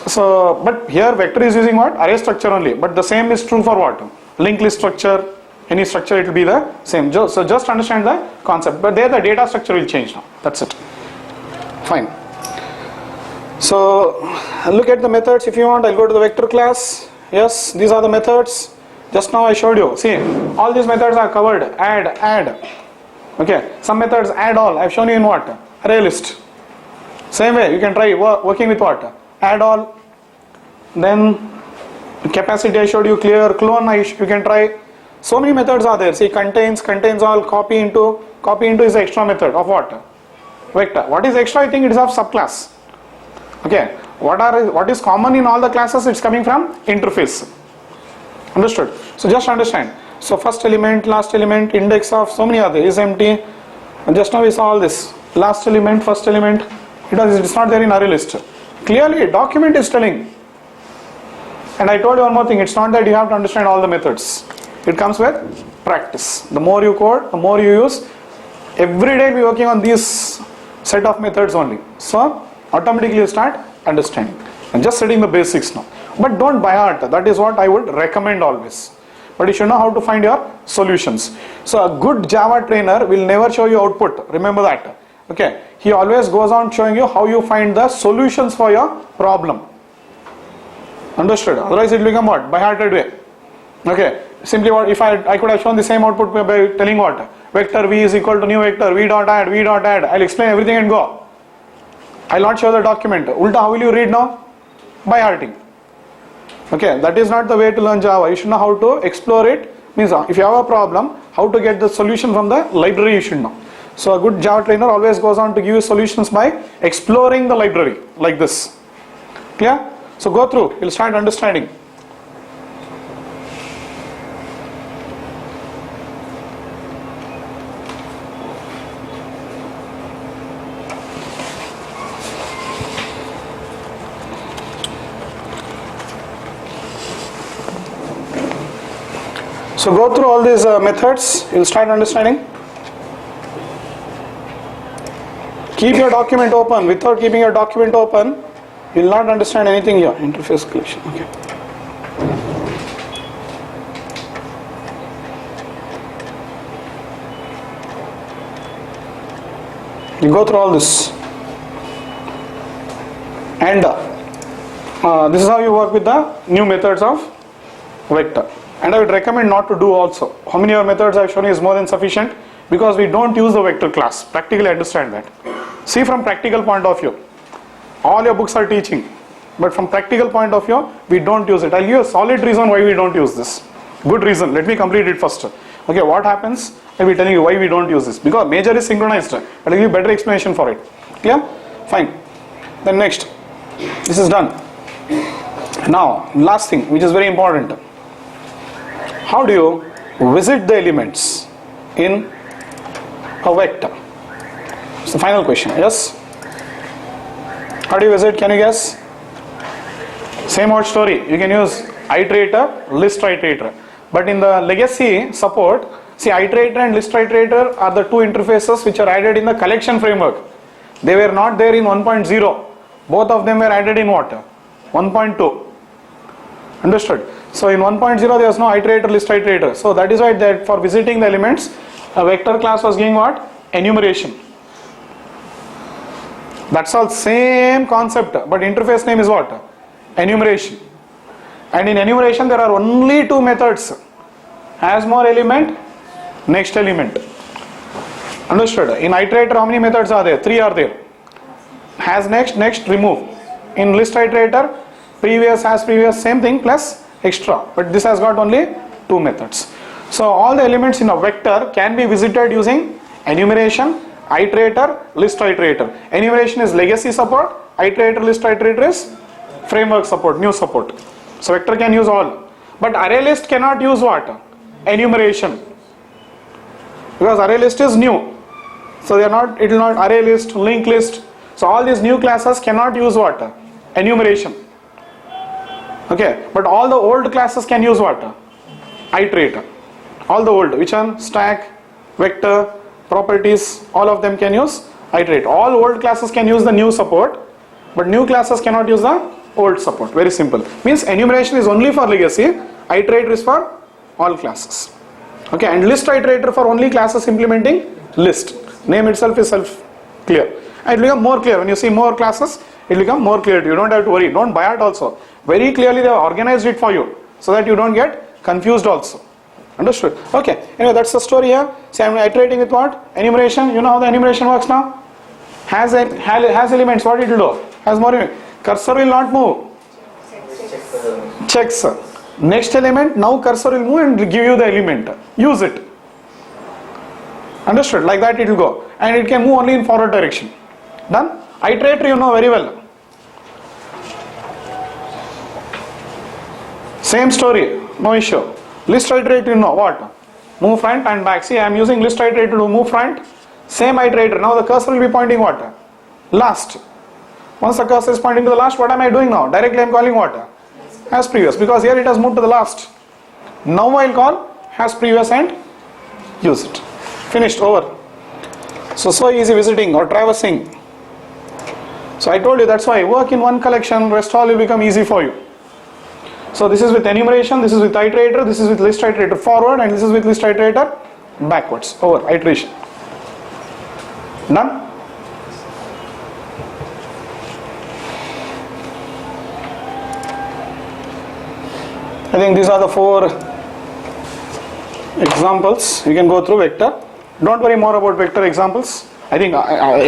So, but here vector is using what? Array structure only. But the same is true for what? Linked list structure. Any structure, it will be the same. So just understand the concept. But there the data structure will change now. That's it. Fine. So look at the methods if you want. I'll go to the vector class. Yes, these are the methods. Just now I showed you. See, all these methods are covered. Add. Okay. Some methods add all. I've shown you in what? Array list. Same way you can try working with what? Add all. Then capacity I showed you, clear, clone you can try. So many methods are there. See, contains all, copy into is the extra method of what? Vector. What is extra? I think it is of subclass. Okay. What is common in all the classes? It's coming from interface. Understood? So just understand. So first element, last element, index of so many other is empty. And just now we saw all this. Last element, first element. It's not there in array list. Clearly, document is telling. And I told you one more thing. It's not that you have to understand all the methods. It comes with practice. The more you code, the more you use. Every day we are working on these set of methods only. So automatically you start understanding. And just setting the basics now. But don't by heart. That is what I would recommend always. But you should know how to find your solutions. So a good Java trainer will never show you output. Remember that. Okay. He always goes on showing you how you find the solutions for your problem. Understood? Otherwise it will become what? By hearted way. Okay. Simply what if I could have shown the same output by telling what? Vector v is equal to new vector v dot add. I'll explain everything and go. I'll not show the document. Ulta, how will you read now? By hearting. Okay, that is not the way to learn Java. You should know how to explore it. Means if you have a problem, how to get the solution from the library you should know. So a good Java trainer always goes on to give you solutions by exploring the library like this. Clear? So go through. You'll start understanding. So go through all these methods, you'll start understanding. Keep your document open. Without keeping your document open, you'll not understand anything here. Interface collection. Okay. You go through all this. And this is how you work with the new methods of vector. And I would recommend not to do also. How many of methods I have shown you is more than sufficient, because we don't use the vector class. Practically understand that. See, from practical point of view, all your books are teaching, but from practical point of view, we don't use it. I'll give you a solid reason why we don't use this. Good reason. Let me complete it first. Okay, what happens? I'll be telling you why we don't use this. Because major is synchronized. I'll give you better explanation for it. Yeah? Fine. Then next. This is done. Now, last thing, which is very important. How do you visit the elements in a vector? It's the final question. Yes? How do you visit? Can you guess? Same old story. You can use Iterator, ListIterator. But in the legacy support, see, Iterator and ListIterator are the two interfaces which are added in the collection framework. They were not there in 1.0. Both of them were added in what? 1.2. Understood? So in 1.0 there was no iterator, list iterator. So that is why that for visiting the elements, a vector class was giving what? Enumeration. That's all same concept, but interface name is what? Enumeration. And in enumeration there are only two methods. Has more element, next element. Understood? In iterator how many methods are there? 3 are there. Has next, next, remove. In list iterator, previous, has previous, same thing plus extra. But this has got only 2 methods. So all the elements in a vector can be visited using enumeration, iterator, list iterator. Enumeration is legacy support, iterator, list iterator is framework support, new support. So vector can use all. But array list cannot use what? Enumeration. Because array list is new. So they are not, it will not array list, linked list. So all these new classes cannot use what? Enumeration. Okay, but all the old classes can use what? Iterator. All the old, which one? Stack, vector, properties, all of them can use iterate. All old classes can use the new support, but new classes cannot use the old support. Very simple. Means enumeration is only for legacy, iterator is for all classes. Okay, and list iterator for only classes implementing list. Name itself is self-clear. And it will become more clear. When you see more classes, it will become more clear. You don't have to worry. Don't buy it also. Very clearly they have organized it for you so that you don't get confused also. Understood? Okay. Anyway, that's the story here. See, I'm iterating with what? Enumeration. You know how the enumeration works now? Has elements. What it will do? Has more elements. Cursor will not move. Checks. Next element. Now cursor will move and give you the element. Use it. Understood? Like that it will go. And it can move only in forward direction. Done? Iterator you know very well. Same story. No issue. List iterator you know what? Move front and back. See, I am using list iterator to move front. Same iterator. Now the cursor will be pointing what? Last. Once the cursor is pointing to the last, what am I doing now? Directly I am calling what? As previous. Because here it has moved to the last. Now I will call has previous and use it. Finished. Over. So easy visiting or traversing. So I told you that's why work in one collection, rest all will become easy for you. So this is with enumeration, this is with iterator, this is with list iterator forward, and this is with list iterator backwards. Over. Iteration. Done? I think these are the 4 examples. You can go through vector. Don't worry more about vector examples. I think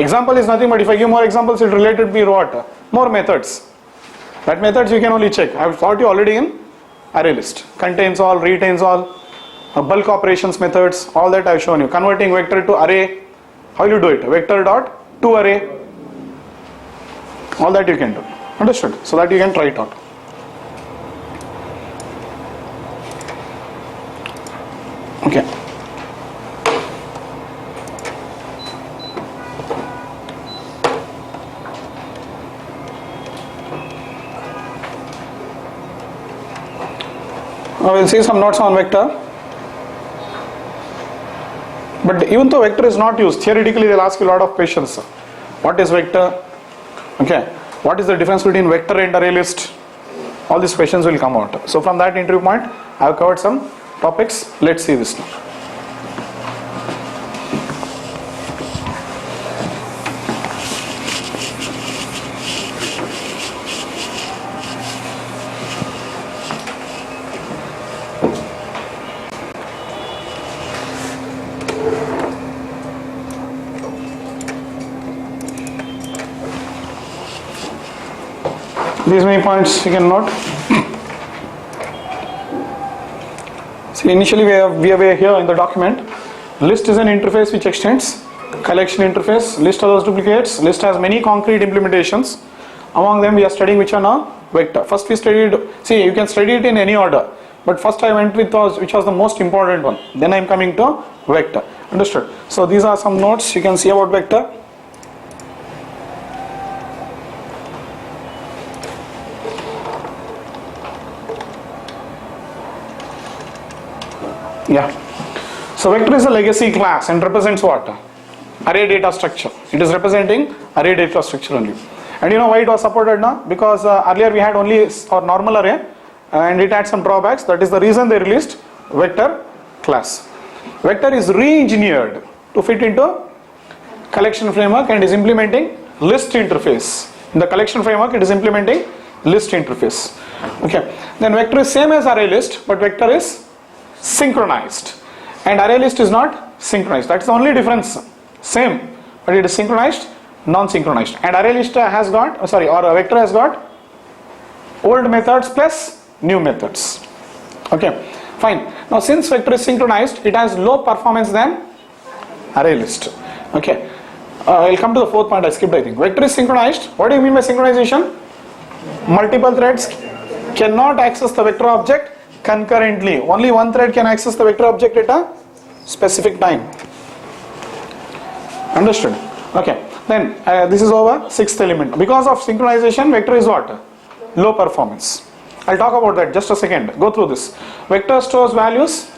example is nothing, but if I give more examples, it related to be what? More methods. That methods you can only check. I have taught you already in array list. Contains all, retains all, bulk operations methods, all that I have shown you. Converting vector to array. How will you do it? Vector dot to array. All that you can do. Understood? So that you can try it out. Okay. Now we'll see some notes on vector. But even though vector is not used, theoretically they'll ask you a lot of questions. What is vector? Okay. What is the difference between vector and array list? All these questions will come out. So from that interview point, I have covered some topics. Let's see this now. These many points you can note. See, initially we have here in the document, list is an interface which extends collection interface. List allows duplicates. List has many concrete implementations. Among them we are studying which are now vector. First we studied, see you can study it in any order, but first I went with which was the most important one. Then I am coming to vector. Understood? So these are some notes you can see about vector. Yeah. So vector is a legacy class and represents what? Array data structure. It is representing array data structure only. And you know why it was supported now? Because earlier we had only our normal array. and it had some drawbacks. That is the reason they released vector class. Vector is re-engineered to fit into collection framework and is implementing list interface. In the collection framework, it is implementing list interface. Okay. Then vector is same as array list, but vector is synchronized, and array list is not synchronized. That's the only difference. Same, but it is synchronized, non-synchronized. And array list has got, or a vector has got old methods plus new methods. Okay, fine. Now since vector is synchronized, it has low performance than array list. Okay, I'll come to the fourth point. I skipped, I think. Vector is synchronized. What do you mean by synchronization? Multiple threads cannot access the vector object concurrently. Only one thread can access the vector object at a specific time. Understood? Okay. Then this is over sixth element. Because of synchronization, vector is what? Low performance. I'll talk about that just a second. Go through this. Vector stores values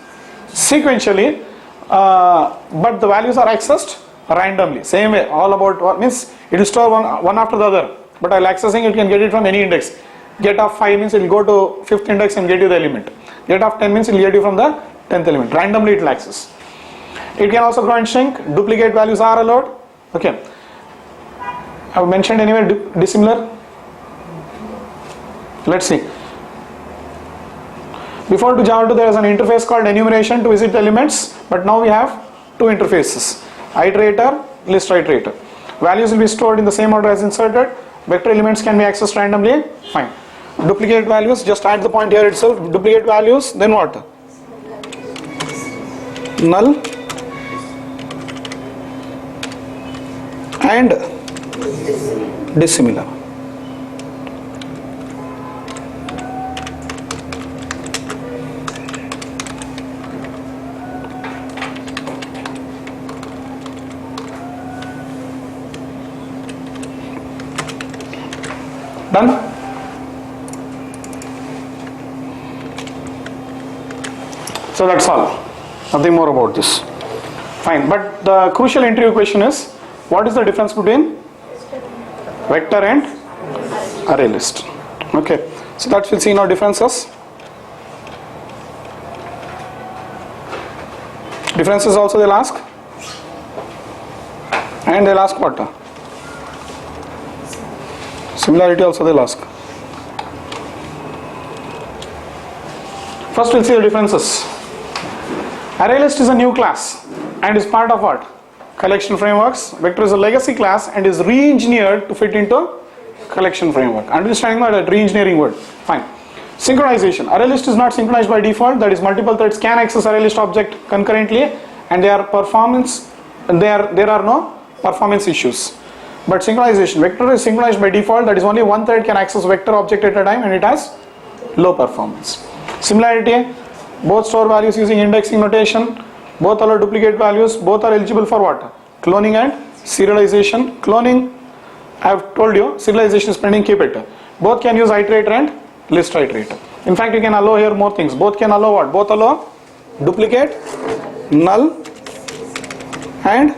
sequentially, but the values are accessed randomly. Same way. All about what means it will store one after the other. But while accessing, it can get it from any index. Get of 5 means it will go to 5th index and get you the element. Get of 10 means it will get you from the 10th element. Randomly it will access. It can also grow and shrink. Duplicate values are allowed. Okay. Have mentioned anywhere dissimilar? Let's see. Before to Java 2 there is an interface called enumeration to visit the elements, but now we have two interfaces. Iterator, ListIterator. Values will be stored in the same order as inserted. Vector elements can be accessed randomly. Fine. Duplicate values, just add the point here itself. Duplicate values, then what? Null and dissimilar. Done? So that's all. Nothing more about this. Fine. But the crucial interview question is, what is the difference between vector and array list? Okay. So that we'll see now differences. Differences also they'll ask. And they'll ask what? Similarity also they'll ask. First we'll see the differences. Array list is a new class and is part of what? Collection frameworks. Vector is a legacy class and is re-engineered to fit into collection framework. Understanding that re-engineering word. Fine. Synchronization. Array list is not synchronized by default. That is, multiple threads can access array list object concurrently, and there are no performance issues. But synchronization, vector is synchronized by default. That is, only one thread can access vector object at a time, and it has low performance. Similarity, both store values using indexing notation, both allow duplicate values, both are eligible for what? Cloning and serialization. Cloning, I have told you, serialization is pending, keep it. Both can use iterator and list iterator. In fact, you can allow here more things. Both can allow what? Both allow duplicate, null and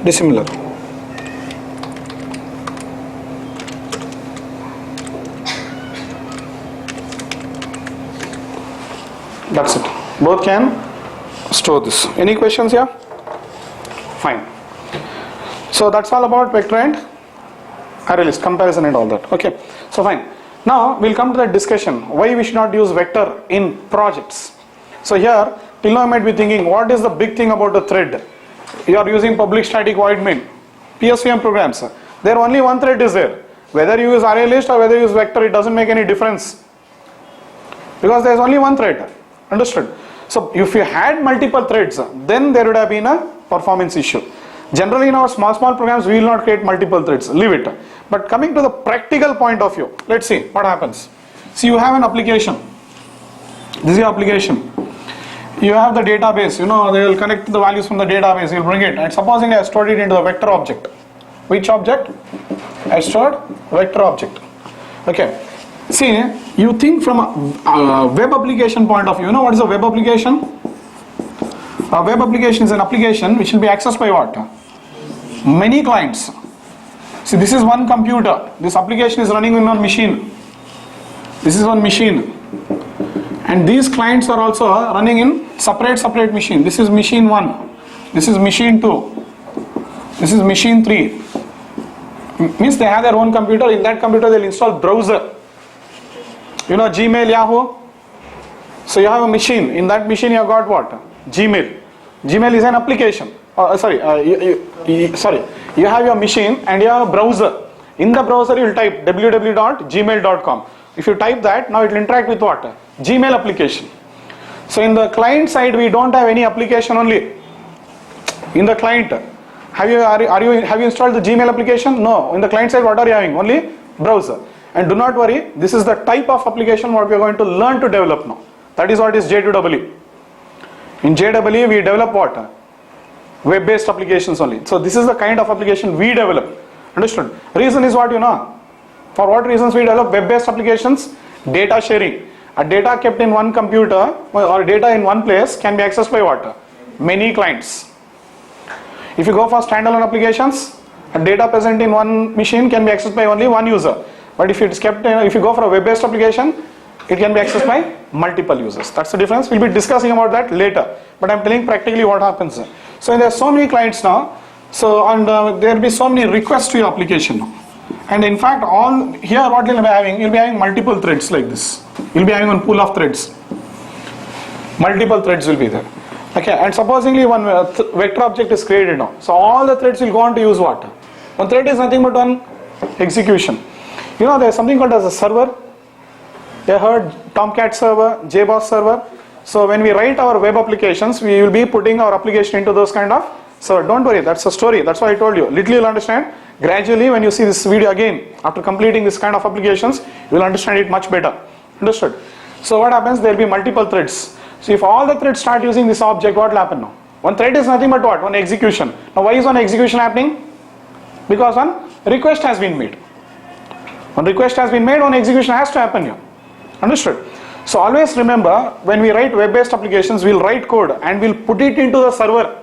dissimilar. That's it. Both can store this. Any questions here? Fine. So that's all about vector and array list comparison and all that. Okay. So fine. Now we'll come to that discussion. Why we should not use vector in projects. So here, till now you might be thinking, what is the big thing about a thread? You are using public static void main. PSVM programs. There only one thread is there. Whether you use array list or whether you use vector, it doesn't make any difference. Because there is only one thread. Understood? So if you had multiple threads, then there would have been a performance issue. Generally in our small programs, we will not create multiple threads. Leave it. But coming to the practical point of view, let's see what happens. See, you have an application. This is your application. You have the database. They will connect the values from the database. You will bring it. And supposing I stored it into the vector object. Which object? I stored vector object. Okay. See, you think from a web application point of view. What is a web application? A web application is an application which will be accessed by what? Many clients. See, this is one computer. This application is running in one machine. This is one machine. And these clients are also running in separate machine. This is machine 1. This is machine 2. This is machine 3. Means they have their own computer. In that computer they'll install browser. You know Gmail, Yahoo. So you have a machine. In that machine you have got what? Gmail. Gmail is an application. You have your machine and you have a browser. In the browser you will type www.gmail.com. If you type that, now it will interact with what? Gmail application. So in the client side we don't have any application only. In the client, have you installed the Gmail application? No. In the client side, what are you having? Only browser. And do not worry, this is the type of application what we are going to learn to develop now. That is what is J2EE. In J2EE we develop what? Web-based applications only. So this is the kind of application we develop. Understood? Reason is what you know. For what reasons we develop web-based applications? Data sharing. A data kept in one computer or data in one place can be accessed by what? Many clients. If you go for standalone applications, a data present in one machine can be accessed by only one user. But if it's kept if you go for a web-based application, it can be accessed by multiple users. That's the difference. We'll be discussing about that later. But I'm telling practically what happens. So there are so many clients now. So and there will be so many requests to your application now. And in fact, all here what you'll be having multiple threads like this. You'll be having one pool of threads. Multiple threads will be there. Okay, and supposedly one vector object is created now. So all the threads will go on to use what? One thread is nothing but one execution. You know there's something called as a server. You heard Tomcat server, JBoss server. So when we write our web applications, we will be putting our application into those kind of. So don't worry, that's a story. That's why I told you. Little you'll understand. Gradually, when you see this video again, after completing this kind of applications, you will understand it much better. Understood? So what happens? There will be multiple threads. So if all the threads start using this object, what will happen now? One thread is nothing but what? One execution. Now why is one execution happening? Because one request has been made. One request has been made, one execution has to happen here. Understood? So always remember, when we write web-based applications, we'll write code and we'll put it into the server.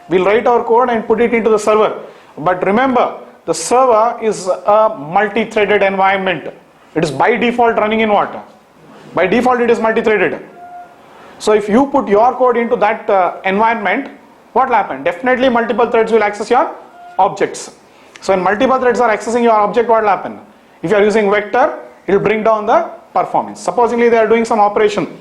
We'll write our code and put it into the server. But remember, the server is a multi-threaded environment. It is by default running in what? By default it is multi-threaded. So if you put your code into that environment, what will happen? Definitely multiple threads will access your objects. So when multiple threads are accessing your object, what will happen? If you are using vector, it will bring down the performance. Supposedly they are doing some operation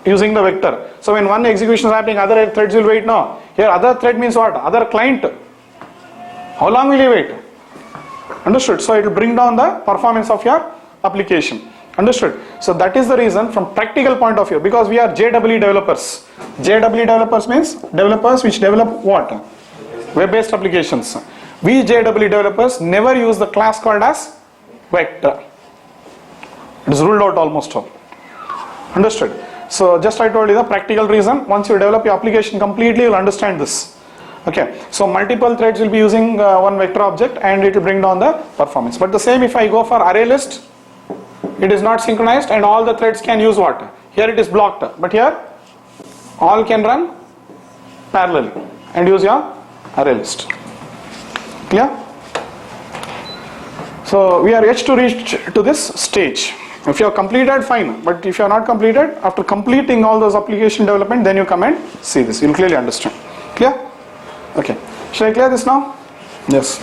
using the vector. So when one execution is happening, other threads will wait now. Here other thread means what? Other client. How long will you wait? Understood? So it will bring down the performance of your application. Understood? So that is the reason from practical point of view, because we are J2EE developers. J2EE developers means developers which develop what? Web-based applications. We J2EE developers never use the class called as vector. It is ruled out almost all. Understood? So just I told you the practical reason. Once you develop your application completely, you will understand this. Okay, so multiple threads will be using one vector object and it will bring down the performance. But the same if I go for array list, it is not synchronized and all the threads can use what? Here it is blocked, but here all can run parallelly and use your array list. Clear? So we are yet to reach to this stage. If you have completed, fine, but if you are not completed, after completing all those application development, then you come and see this. You will clearly understand. Clear? Okay. Shall I clear this now? Yes.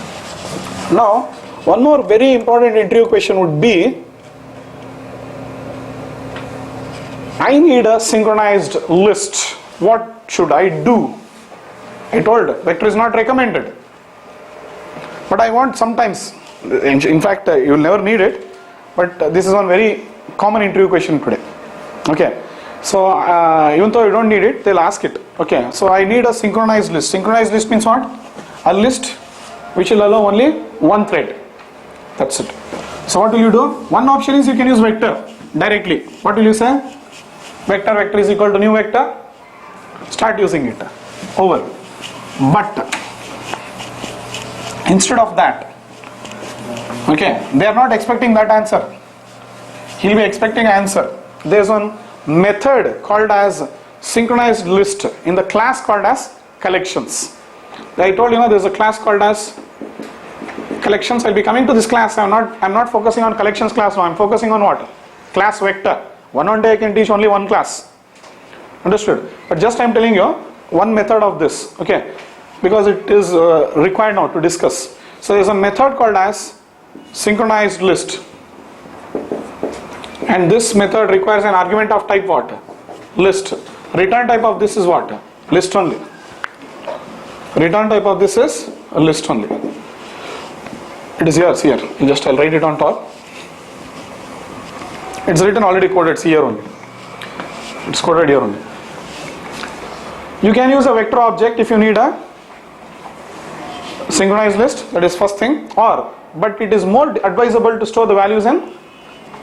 Now, one more very important interview question would be, I need a synchronized list. What should I do? I told vector is not recommended. But I want sometimes, in fact, you will never need it, but this is one very common interview question today. Okay. So, even though you don't need it, they'll ask it. Okay. So, I need a synchronized list. Synchronized list means what? A list which will allow only one thread. That's it. So, what will you do? One option is you can use vector directly. What will you say? Vector is equal to new vector. Start using it. Over. But instead of that, okay, they are not expecting that answer. He'll be expecting answer. There is one method called as synchronized list in the class called as collections. I told you, there is a class called as collections. I'll be coming to this class. I'm not focusing on collections class now. I'm focusing on what? class vector. One day I can teach only one class. Understood? But just I am telling you one method of this, okay? Because it is required now to discuss. So there is a method called as synchronized list. And this method requires an argument of type what? List. Return type of this is what? List only. Return type of this is a list only. It is here. Just I'll write it on top. It's written already coded, see here only. It's coded here only. You can use a vector object if you need a synchronized list, that is first thing, but it is more advisable to store the values in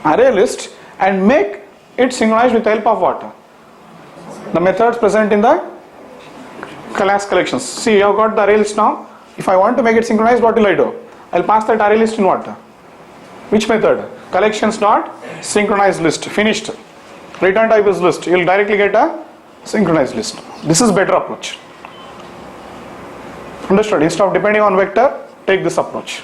array list and make it synchronized with the help of what? The methods present in the class collections. See, I have got the array list now. If I want to make it synchronized, what will I do? I'll pass that array list in what? Which method? Collections dot synchronized list. Finished. Return type is list. You'll directly get a synchronized list. This is better approach. Understood? Instead of depending on vector, take this approach.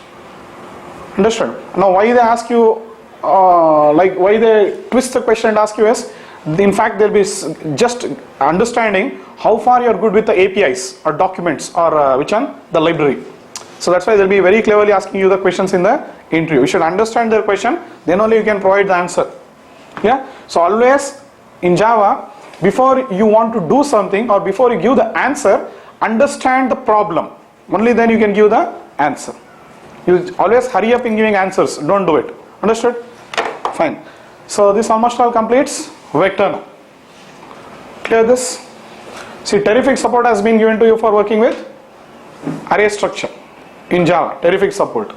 Understood? Now why they ask you, why they twist the question and ask you is, in fact they'll be just understanding how far you're good with the APIs or documents or which one? The library. So that's why they'll be very cleverly asking you the questions in the interview. You should understand their question, then only you can provide the answer. Yeah? So always in Java, before you want to do something or before you give the answer, understand the problem. Only then you can give the answer. You always hurry up in giving answers. Don't do it. Understood? Fine. So this almost all completes vector now. Clear this? See, terrific support has been given to you for working with array structure in Java. Terrific support.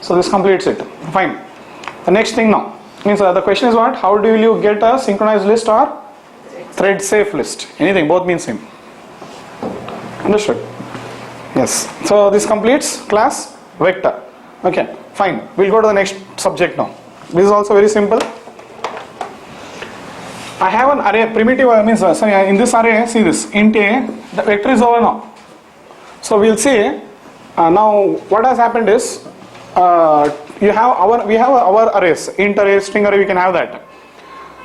So this completes it. Fine. The next thing now means the question is what? How do you get a synchronized list or thread safe list? Anything, both mean same. Understood? Yes. So this completes class vector. Okay, fine. We'll go to the next subject now. This is also very simple. I have an array, primitive in this array, see this, int a, the vector is over now. So we'll see, now what has happened is, we have our arrays, int array, string array, we can have that.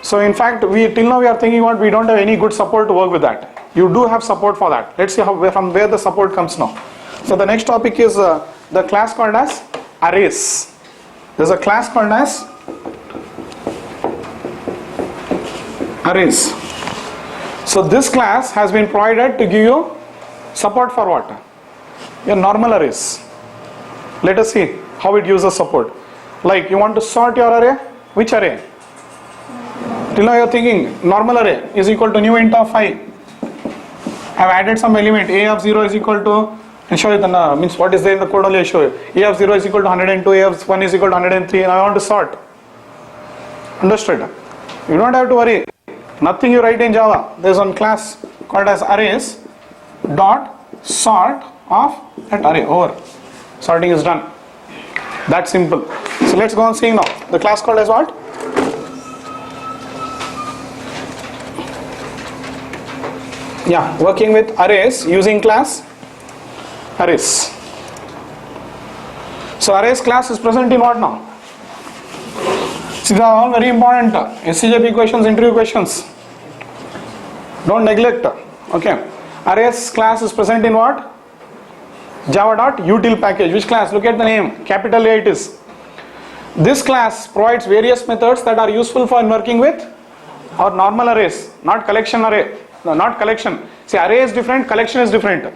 So in fact, till now we are thinking about we don't have any good support to work with that. You do have support for that. Let's see from where the support comes now. So the next topic is the class called as arrays. There's a class called as arrays. So this class has been provided to give you support for what? Your normal arrays. Let us see how it uses support. Like you want to sort your array, which array? Till now you are thinking normal array is equal to new int of I. I've added some element a of 0 is equal to, and show you the means what is there in the code only I show you. A of 0 is equal to 102, a of 1 is equal to 103, and I want to sort. Understood? You don't have to worry. Nothing you write in Java. There's one class called as arrays dot sort of that array. Over. Sorting is done. That's simple. So let's go on seeing now. The class called as what? Yeah, working with arrays using class arrays. So arrays class is present in what now? These are all very important SCJP questions, interview questions. Don't neglect. Okay. Arrays class is present in what? Java.util package. Which class? Look at the name. Capital A it is. This class provides various methods that are useful for working with our normal arrays, not collection array. No, not collection. See, array is different, collection is different.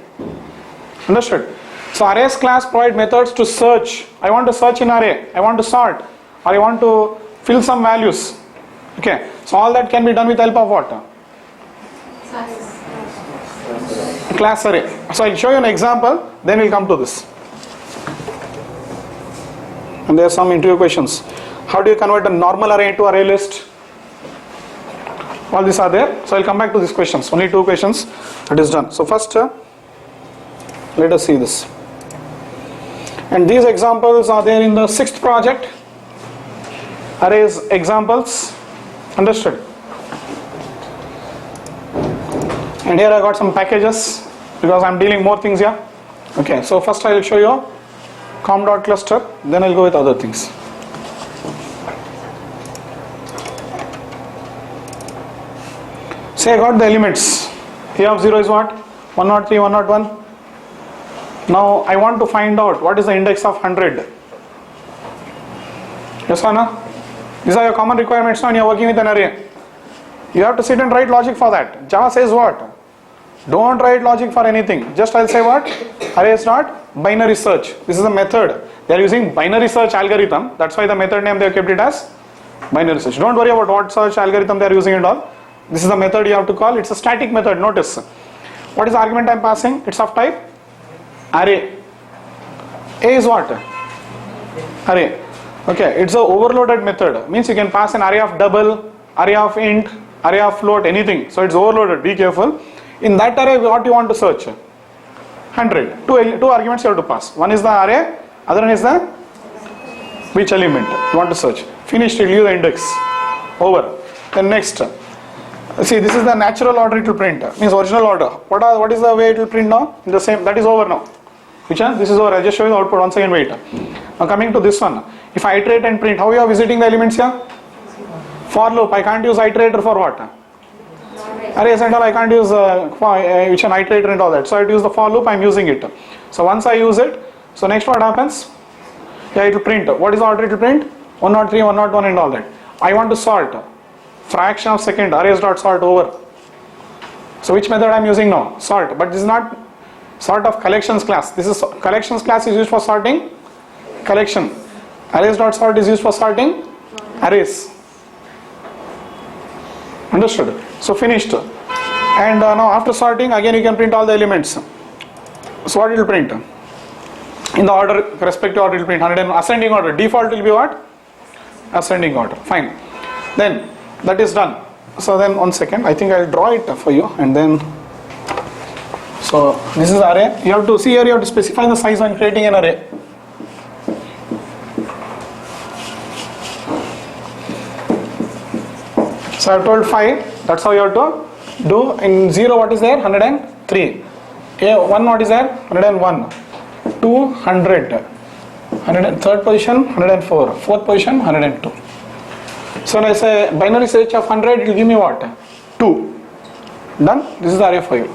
Understood? So arrays class provide methods to search. I want to search in array. I want to sort. Or I want to fill some values. Okay. So all that can be done with the help of what? Class array. So I'll show you an example, then we'll come to this. And there are some interview questions. How do you convert a normal array into array list? All these are there. So I'll come back to these questions. Only 2 questions. That is done. So first, let us see this. And these examples are there in the 6th project. Arrays examples. Understood? And here I got some packages because I'm dealing more things here. Okay, so first I will show you com.cluster, then I'll go with other things. Say I got the elements. A of 0 is what? 103, 101. Now I want to find out what is the index of 100. Yes or no? These are your common requirements now when you are working with an array. You have to sit and write logic for that. Java says what? Don't write logic for anything. Just I'll say what? Array is not binary search. This is a method. They are using binary search algorithm. That's why the method name they have kept it as binary search. Don't worry about what search algorithm they are using and all. This is the method you have to call. It's a static method. Notice. What is the argument I am passing? It's of type array. A is what? Array. Okay. It's a overloaded method. Means you can pass an array of double, array of int, array of float, anything. So it's overloaded. Be careful. In that array, what you want to search? 100. Two arguments you have to pass. One is the array, other one is the which element you want to search. Finished, it will give the index. Over. Then next. See, this is the natural order it will print. Means original order. What is the way it will print now? In the same. That is over now. Which one? This is over. I just show you the output. Once again, wait. Now coming to this one. If I iterate and print, how you are visiting the elements here? For loop. I can't use iterator for what? Arrays and all. I can't use which an iterator and all that. So I have to use the for loop. I am using it. So once I use it, so next what happens? Yeah, it will print. What is the order it will print? 103, 101 and all that. I want to sort. Fraction of second. Arrays dot sort over. So which method I am using now? Sort. But this is not sort of collections class. This is collections class is used for sorting collection. Arrays dot sort is used for sorting arrays. Understood? So finished. And now after sorting, again you can print all the elements. So what it will print? In the order, respective order it will print 100 ascending order. Default will be what? Ascending order. Fine. Then that is done. So then 1 second, I think I will draw it for you and then. So this is array. You have to see here, you have to specify the size when creating an array. So I have told 5, that's how you have to do. In 0 what is there? 103. A1 what is there? 101. 200. Third position 104. Fourth position 102. So when I say binary search of 100, it will give me what? 2. Done? This is the array for you.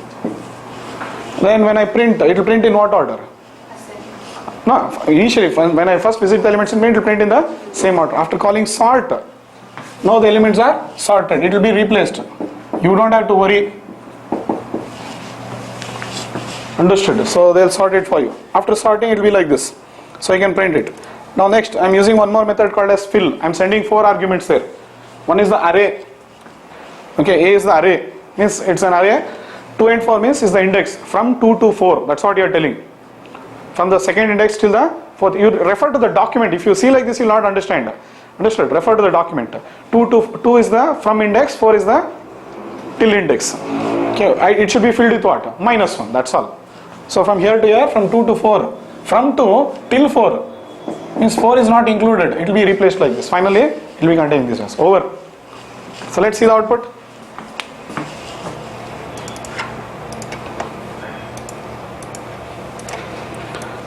Then when I print, it will print in what order? No, initially when I first visit the elements in print, it will print in the same order. After calling sort, now the elements are sorted. It will be replaced. You don't have to worry. Understood? So they'll sort it for you. After sorting, it will be like this. So I can print it. Now next, I am using one more method called as fill. I am sending 4 arguments there. One is the array. Okay, A is the array. Means it's an array. 2 and 4 means is the index from 2 to 4. That's what you are telling. From the second index till the fourth. You refer to the document. If you see like this, you will not understand. Understood? Refer to the document. 2 is the from index, 4 is the till index. Okay, it should be filled with what? -1. That's all. So from here to here, from 2 to 4. From 2 till 4. Means 4 is not included. It will be replaced like this. Finally, it will be containing this as over. So let's see the output.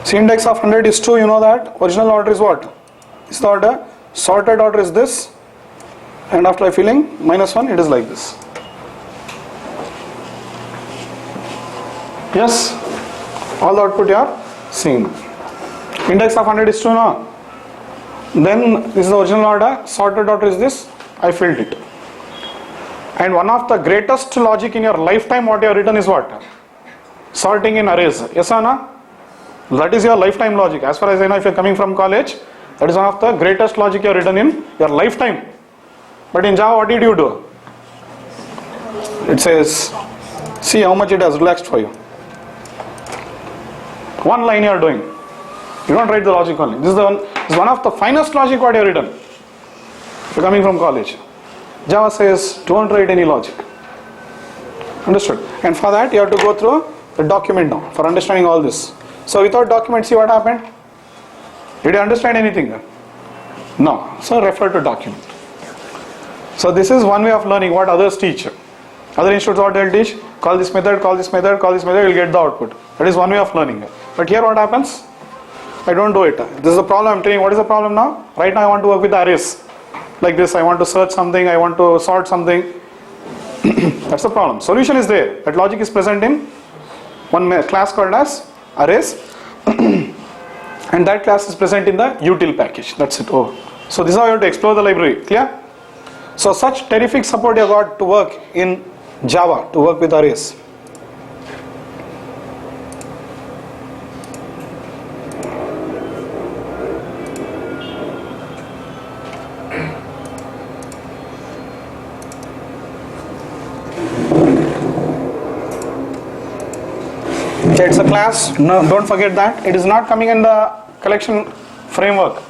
See, index of 100 is 2. You know that. Original order is what? Is the order. Sorted order is this. And after filling -1, it is like this. Yes? All the output you are seeing. Index of 100 is 2 now. Then this is the original order. Sorted order is this. I filled it. And one of the greatest logic in your lifetime what you have written is what? Sorting in arrays. Yes or no? That is your lifetime logic. As far as I know, if you are coming from college, that is one of the greatest logic you have written in your lifetime. But in Java, what did you do? It says, see how much it has relaxed for you. One line you are doing. You don't write the logic only. This is one of the finest logic what you have written. If you are coming from college. Java says, don't write any logic. Understood? And for that, you have to go through the document now for understanding all this. So without document, see what happened? Did you understand anything? No. So refer to document. So this is one way of learning what others teach. Other institutes what they will teach? Call this method, call this method, call this method, you will get the output. That is one way of learning. But here what happens? I don't do it. This is the problem I am telling. What is the problem now? Right now I want to work with arrays. Like this, I want to search something, I want to sort something. That's the problem. Solution is there. That logic is present in one class called as arrays, and that class is present in the util package. That's it. Oh, so this is how you have to explore the library. Clear? So such terrific support you got to work in Java to work with arrays. Okay, it's a class. No, don't forget that. It is not coming in the collection framework.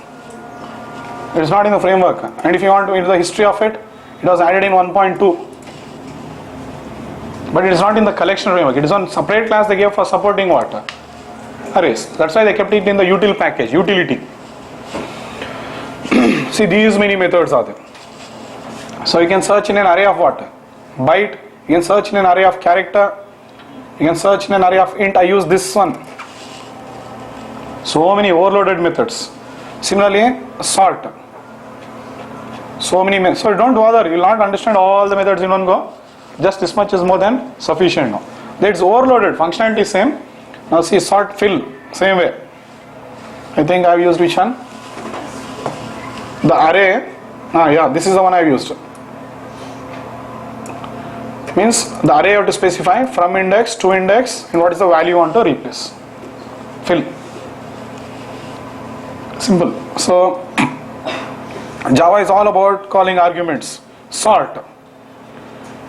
It is not in the framework. And if you want to know the history of it, it was added in 1.2. But it is not in the collection framework. It is on separate class they gave for supporting what? Arrays. That's why they kept it in the util package, utility. See, these many methods are there. So you can search in an array of what? Byte. You can search in an array of character. You can search in an array of int. I use this one. So many overloaded methods. Similarly, sort. So many methods. So don't bother. You will not understand all the methods in one go. Just this much is more than sufficient now. That's overloaded. Functionality same. Now see, sort, fill, same way. I think I have used which one? The array. Yeah, this is the one I have used. Means the array you have to specify from index to index and what is the value you want to replace. Fill. Simple. So Java is all about calling arguments. Sort.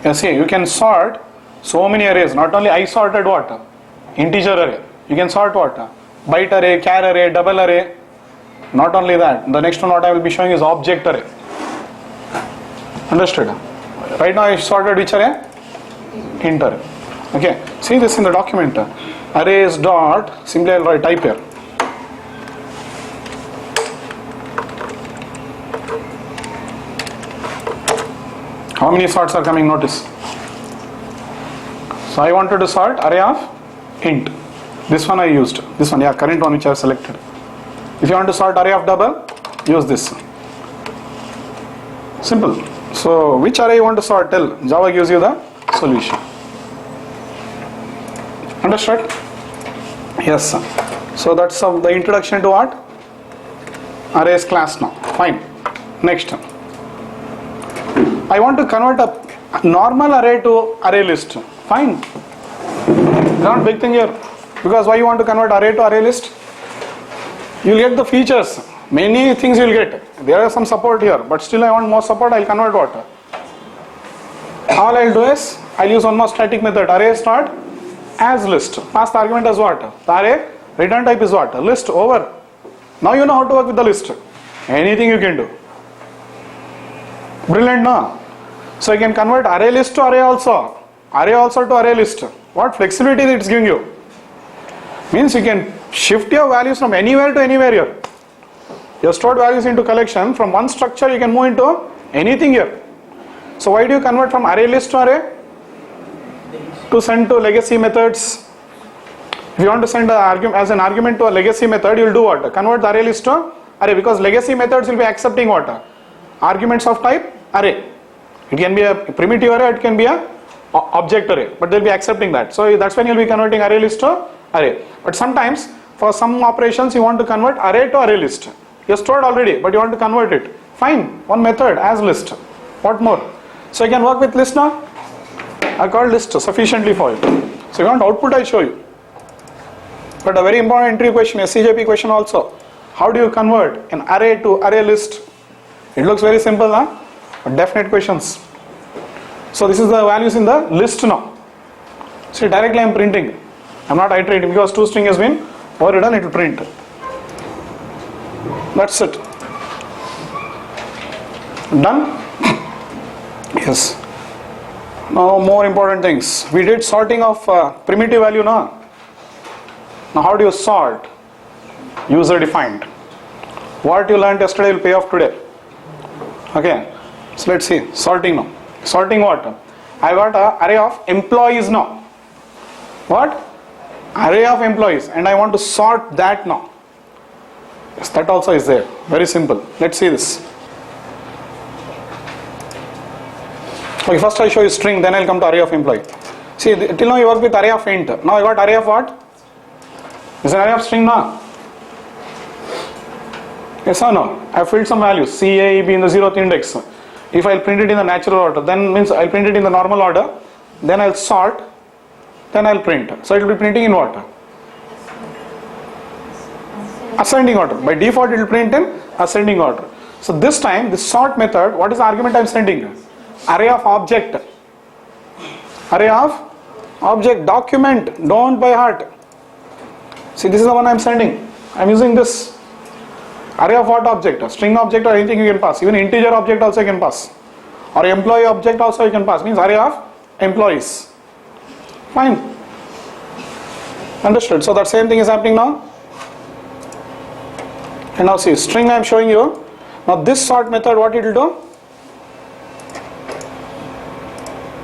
You see, you can sort so many arrays. Not only I sorted what? Integer array. You can sort what? Byte array, char array, double array. Not only that. The next one what I will be showing is object array. Understood? Right now I sorted which array? Int array. Okay. See this in the document. Arrays dot. Simply I'll write type here. How many sorts are coming? Notice. So I wanted to sort array of int. This one I used. This one, yeah, current one which I have selected. If you want to sort array of double, use this. Simple. So which array you want to sort? Tell. Java gives you the solution. Understood? Yes. So that's the introduction to what? Arrays class now. Fine. Next. I want to convert a normal array to array list. Fine. Not big thing here. Because why you want to convert array to array list? You will get the features. Many things you will get. There is some support here. But still I want more support. I will convert what? All I will do is, I will use one more static method. Array start as list. Pass the argument as what? The array return type is what? List over. Now you know how to work with the list. Anything you can do. Brilliant, no? So you can convert array list to array also. Array also to array list. What flexibility it is giving you? Means you can shift your values from anywhere to anywhere here. You have stored values into collection. From one structure you can move into anything here. So why do you convert from array list to array? To send to legacy methods. If you want to send as an argument to a legacy method, you will do what? Convert the array list to array, because legacy methods will be accepting what? Arguments of type array. It can be a primitive array, it can be a object array, but they'll be accepting that. So that's when you'll be converting array list to array. But sometimes for some operations you want to convert array to array list. You're stored already, but you want to convert it. Fine, one method as list. What more? So you can work with list now. I called list sufficiently for you. So you want output, I show you. But a very important entry question, SCJP question also. How do you convert an array to array list? It looks very simple, huh? But definite questions. So this is the values in the list now. See, directly I am printing. I am not iterating because toString has been overridden, it will print. That's it. Done? Yes. Now more important things. We did sorting of primitive value now. Now how do you sort? User defined. What you learned yesterday will pay off today. Okay. So let's see. Sorting now. Sorting what? I got an array of employees now. What? Array of employees, and I want to sort that now. Yes, that also is there. Very simple. Let's see this. Okay, first I show you string, then I'll come to array of employee. See, till now you work with array of int. Now I got array of what? Is an array of string now? Yes or no? I have filled some values C, A, B in the 0th index. If I'll print it in the natural order, then means I'll print it in the normal order, then I'll sort, then I'll print. So it will be printing in what? Ascending order. By default it will print in ascending order. So this time this sort method, what is the argument I'm sending? Array of object. Array of object document, don't by heart. See, this is the one I'm sending. I'm using this. Array of what object? A string object or anything you can pass. Even integer object also you can pass. Or employee object also you can pass. Means array of employees. Fine. Understood. So that same thing is happening now. And now see, string I am showing you. Now this sort method, what it will do?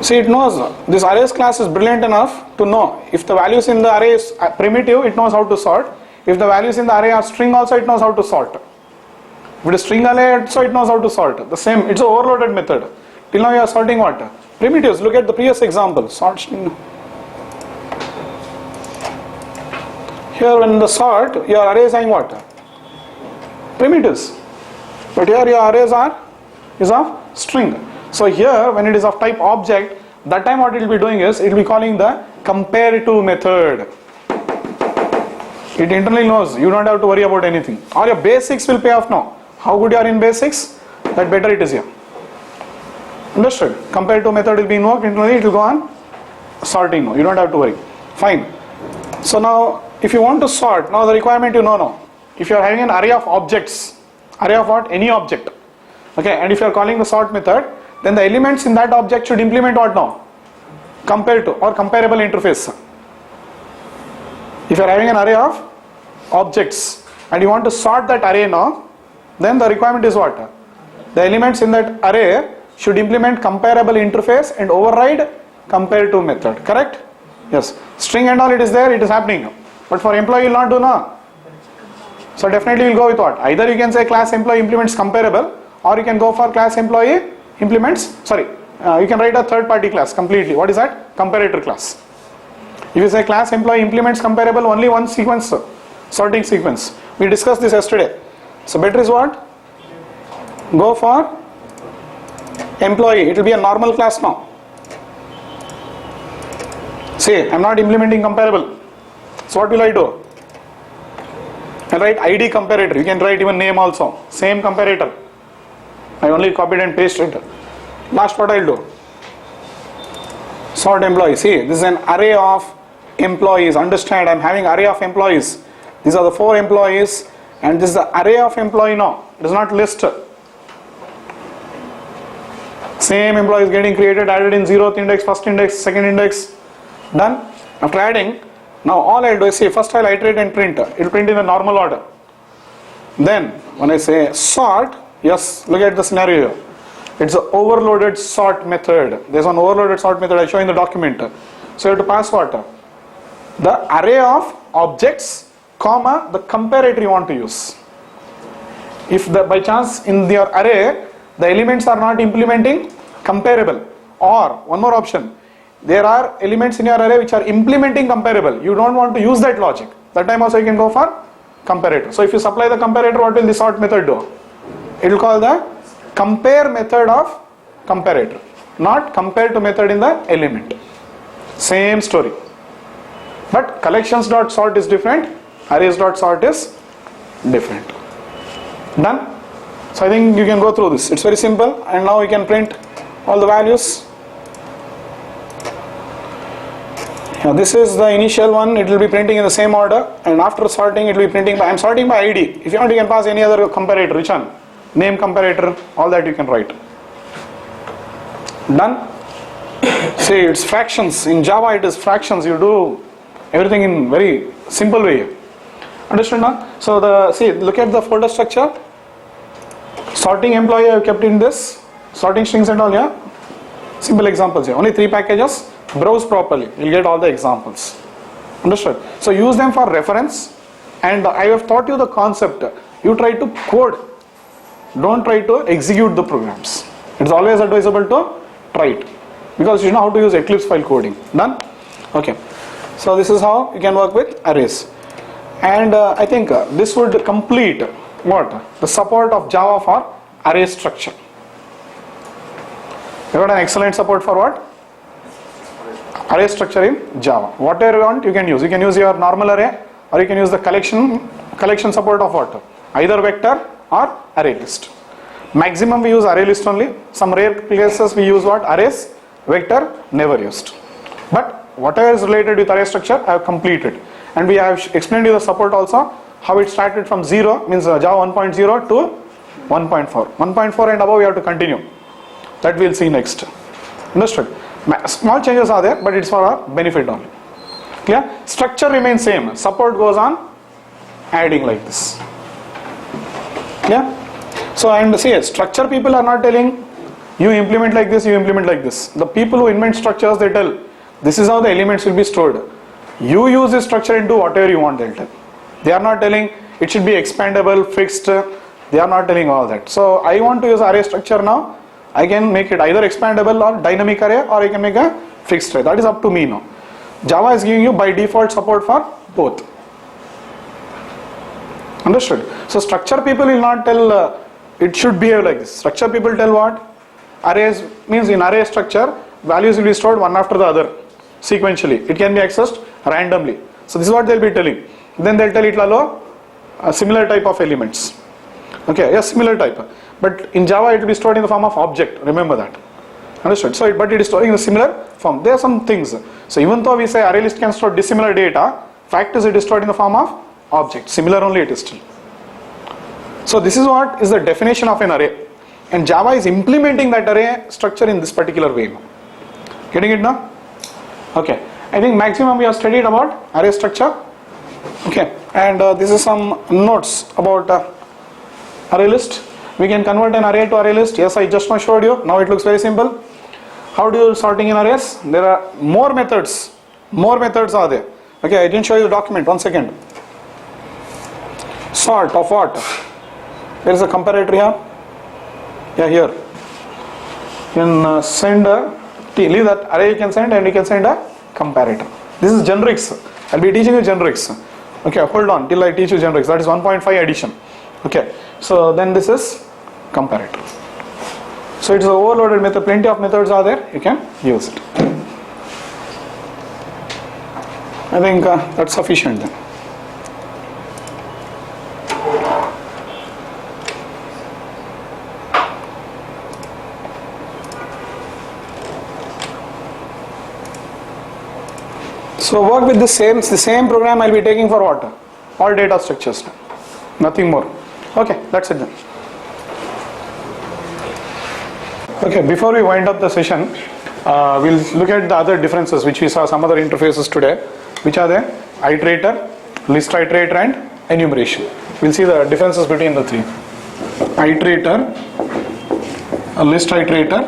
See, it knows this arrays class is brilliant enough to know if the values in the array is primitive, it knows how to sort. If the values in the array are string also, it knows how to sort. If it is string array, so it knows how to sort. The same, it's an overloaded method. Till now you are sorting what? Primitives. Look at the previous example. Sort string. Here when the sort, your array is saying what? Primitives. But here your arrays is of string. So here when it is of type object, that time what it will be doing is, it will be calling the compare to method. It internally knows, you don't have to worry about anything. Or your basics will pay off now. How good you are in basics, that better it is here. Understood? Compare to method will be invoked, internally it will go on sorting now. You don't have to worry. Fine. So now if you want to sort, now the requirement you know now. If you are having an array of objects, array of what? Any object. Okay, and if you are calling the sort method, then the elements in that object should implement what now? Compare to or comparable interface. If you are having an array of objects and you want to sort that array now, then the requirement is what? The elements in that array should implement comparable interface and override compare to method. Correct? Yes. String and all it is there, it is happening. But for employee you will not do now. So definitely you will go with what? Either you can say class employee implements comparable, or you can go for class employee implements, you can write a third party class completely. What is that? Comparator class. If you say class employee implements comparable, only one sequence, sorting sequence. We discussed this yesterday. So better is what? Go for employee. It will be a normal class now. See, I am not implementing comparable. So what will I do? I write ID comparator. You can write even name also. Same comparator. I only copied and pasted it. Last what I will do? Sort employee. See, this is an array of employees. Understand, I am having array of employees. These are the 4 employees and this is the array of employee now. It is not list. Same employee is getting created, added in 0th index, 1st index, 2nd index. Done. After adding, now all I will do is say first I will iterate and print. It will print in the normal order. Then when I say sort, yes, look at the scenario here. It's an overloaded sort method. There's an overloaded sort method I show in the document. So you have to pass what? The array of objects, comma, the comparator you want to use. If by chance in your array, the elements are not implementing comparable, or one more option, there are elements in your array which are implementing comparable. You don't want to use that logic. That time also you can go for comparator. So if you supply the comparator, what will the sort method do? It will call the compare method of comparator, not compare to method in the element. Same story. But collections.sort is different, arrays.sort is different. Done? So I think you can go through this. It's very simple, and now you can print all the values. Now this is the initial one, it will be printing in the same order, and after sorting it will be printing by, I am sorting by ID. If you want you can pass any other comparator, which one? Name comparator, all that you can write. Done? See, it's fractions. In Java it is fractions. You do everything in very simple way. Understood now? So look at the folder structure. Sorting employee I have kept in this. Sorting strings and all, yeah? Simple examples here. Only 3 packages. Browse properly. You'll get all the examples. Understood? So use them for reference. And I have taught you the concept. You try to code. Don't try to execute the programs. It's always advisable to try it. because you know how to use Eclipse file coding. Done? Okay. So this is how you can work with arrays. And I think this would complete what? The support of Java for array structure. You got an excellent support for what? Array structure in Java. Whatever you want, you can use. You can use your normal array, or you can use the collection support of what? Either vector or array list. Maximum we use array list only. Some rare places we use what? Arrays, vector, never used. But whatever is related with array structure, I have completed. And we have explained you the support also, how it started from 0, means Java 1.0 to 1.4. 1.4 and above we have to continue. That we will see next. Understood? Small changes are there, but it's for our benefit only. Clear? Structure remains same. Support goes on adding like this. Yeah. So and see, structure people are not telling you implement like this, you implement like this. The people who invent structures, they tell this is how the elements will be stored. You use this structure and do whatever you want, they'll tell. They are not telling it should be expandable, fixed. They are not telling all that. So I want to use array structure now. I can make it either expandable or dynamic array, or I can make a fixed array. That is up to me now. Java is giving you by default support for both. Understood? So structure people will not tell it should behave like this. Structure people tell what? Arrays means in array structure, values will be stored one after the other sequentially. It can be accessed randomly. So this is what they'll be telling. Then they'll tell it allow a similar type of elements. Okay, yes, similar type. But in Java it will be stored in the form of object. Remember that. Understood? So but it is storing in a similar form. There are some things. So even though we say array list can store dissimilar data, fact is it is stored in the form of object. Similar only it is still. So this is what is the definition of an array. And Java is implementing that array structure in this particular way now. Getting it now? Okay. I think maximum we have studied about array structure. Okay. And this is some notes about array list. We can convert an array to array list. Yes, I just now showed you. Now it looks very simple. How do you sorting in arrays? There are more methods. More methods are there. Okay, I didn't show you the document. 1 second. Sort of what? There is a comparator here. Yeah, here. You can send a leave that array you can send, and you can send a comparator. This is generics. I'll be teaching you generics. Okay, hold on till I teach you generics. That is 1.5 addition. Okay, so then this is comparator. So it is an overloaded method. Plenty of methods are there. You can use it. I think that's sufficient then. So work with the same program I'll be taking for what? All data structures. Nothing more. Okay, that's it then. Okay, before we wind up the session, we'll look at the other differences which we saw some other interfaces today. Which are there? Iterator, ListIterator and Enumeration. We'll see the differences between the three. Iterator, ListIterator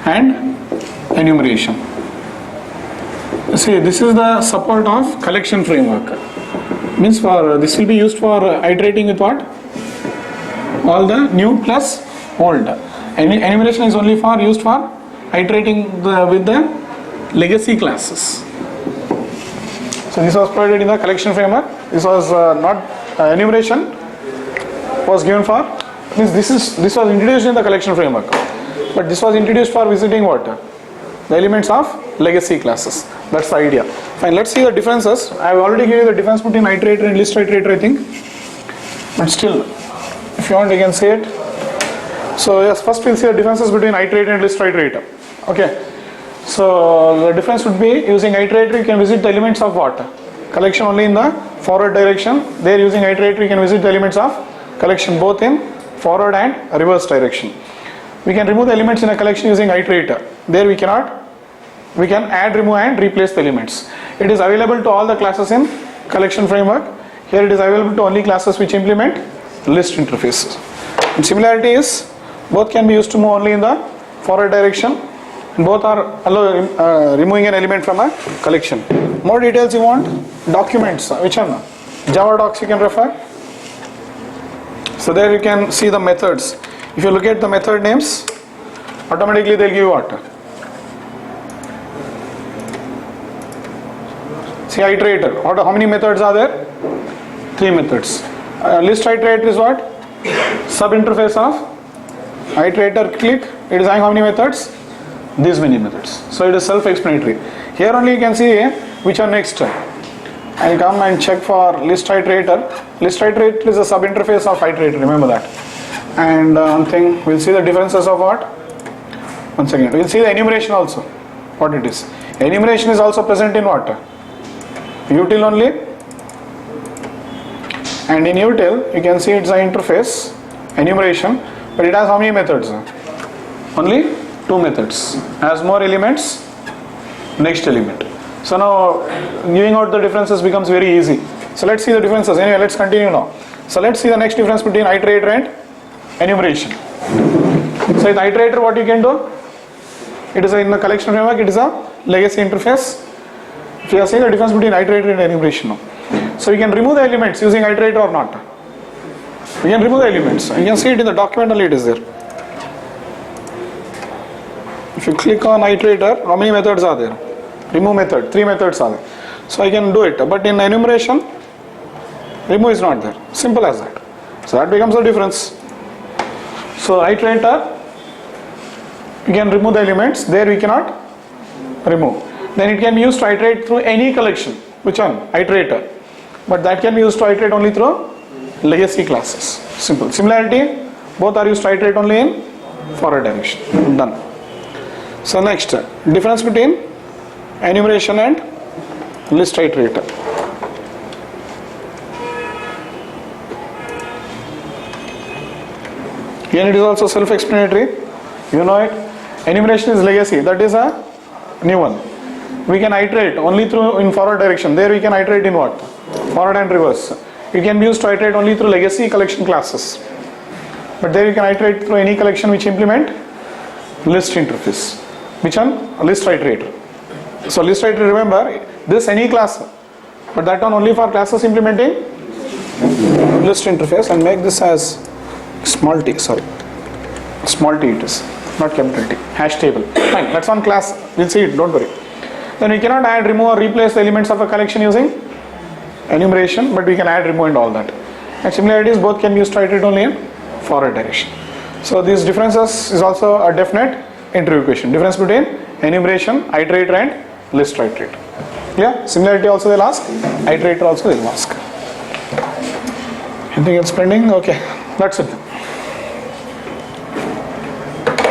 and Enumeration. See, this is the support of collection framework. Means for this will be used for iterating with what? All the new plus old. Enumeration is only for used for iterating with the legacy classes. So this was provided in the collection framework. This was not enumeration was given for. This was introduced in the collection framework, but this was introduced for visiting what? The elements of legacy classes. That's the idea. Fine, let's see the differences. I have already given you the difference between iterator and ListIterator, I think. But still, if you want, you can say it. So yes, first we'll see the differences between iterator and ListIterator. Okay. So the difference would be using iterator you can visit the elements of what? Collection only in the forward direction. There using iterator you can visit the elements of collection both in forward and reverse direction. We can remove the elements in a collection using iterator. There we cannot. We can add, remove and replace the elements. It is available to all the classes in collection framework. Here it is available to only classes which implement list interfaces. And similarity is both can be used to move only in the forward direction. Both are removing an element from a collection. More details you want? Documents. Which one? Java docs you can refer. So there you can see the methods. If you look at the method names, Automatically they'll give you what? See, iterator. How many methods are there? 3 methods. List iterator is what? Sub-interface of iterator. Click. It is having how many methods? These many methods. So it is self-explanatory. Here only you can see which are next. I'll come and check for list iterator. List iterator is a sub-interface of iterator. Remember that. And one thing, we'll see the differences of what? Once again, we'll see the enumeration also. What it is. Enumeration is also present in what? Util only. And in util, you can see it's an interface, enumeration, but it has how many methods? Only 2 methods. Has more elements, next element. So now giving out the differences becomes very easy. So let's see the differences. Anyway, let's continue now. So let's see the next difference between iterator and enumeration. So in iterator, what you can do? It is in the collection framework, it is a legacy interface. If you are seeing the difference between iterator and enumeration now. So you can remove the elements using iterator or not. You can remove the elements. You can see it in the document only, it is there. If you click on iterator, how many methods are there? Remove method, 3 methods are there. So I can do it. But in enumeration, remove is not there. Simple as that. So that becomes the difference. So iterator, you can remove the elements. There we cannot remove. Then it can be used to iterate through any collection. Which one? Iterator. But that can be used to iterate only through legacy classes. Simple. Similarity, both are used to iterate only in forward direction. Done. So next, difference between enumeration and list iterator. Again, it is also self-explanatory. You know it. Enumeration is legacy. That is a new one. We can iterate only through in forward direction. There we can iterate in what? Forward and reverse. It can be used to iterate only through legacy collection classes. But there you can iterate through any collection which implement list interface. Which one? A list iterator. So list iterator, remember, this any class. But that one only for classes implementing list interface, and make this as small t, sorry. Small t it is, not capital T. Hash table. Fine, that's one class. We'll see it, don't worry. Then we cannot add, remove or replace the elements of a collection using enumeration, but we can add, remove and all that. And similarities, both can be used to iterate only in forward direction. So these differences is also a definite interview question. Difference between enumeration, iterator and list iterator. Yeah, similarity also they'll ask, iterator also they'll ask. Anything else pending? Okay, that's it.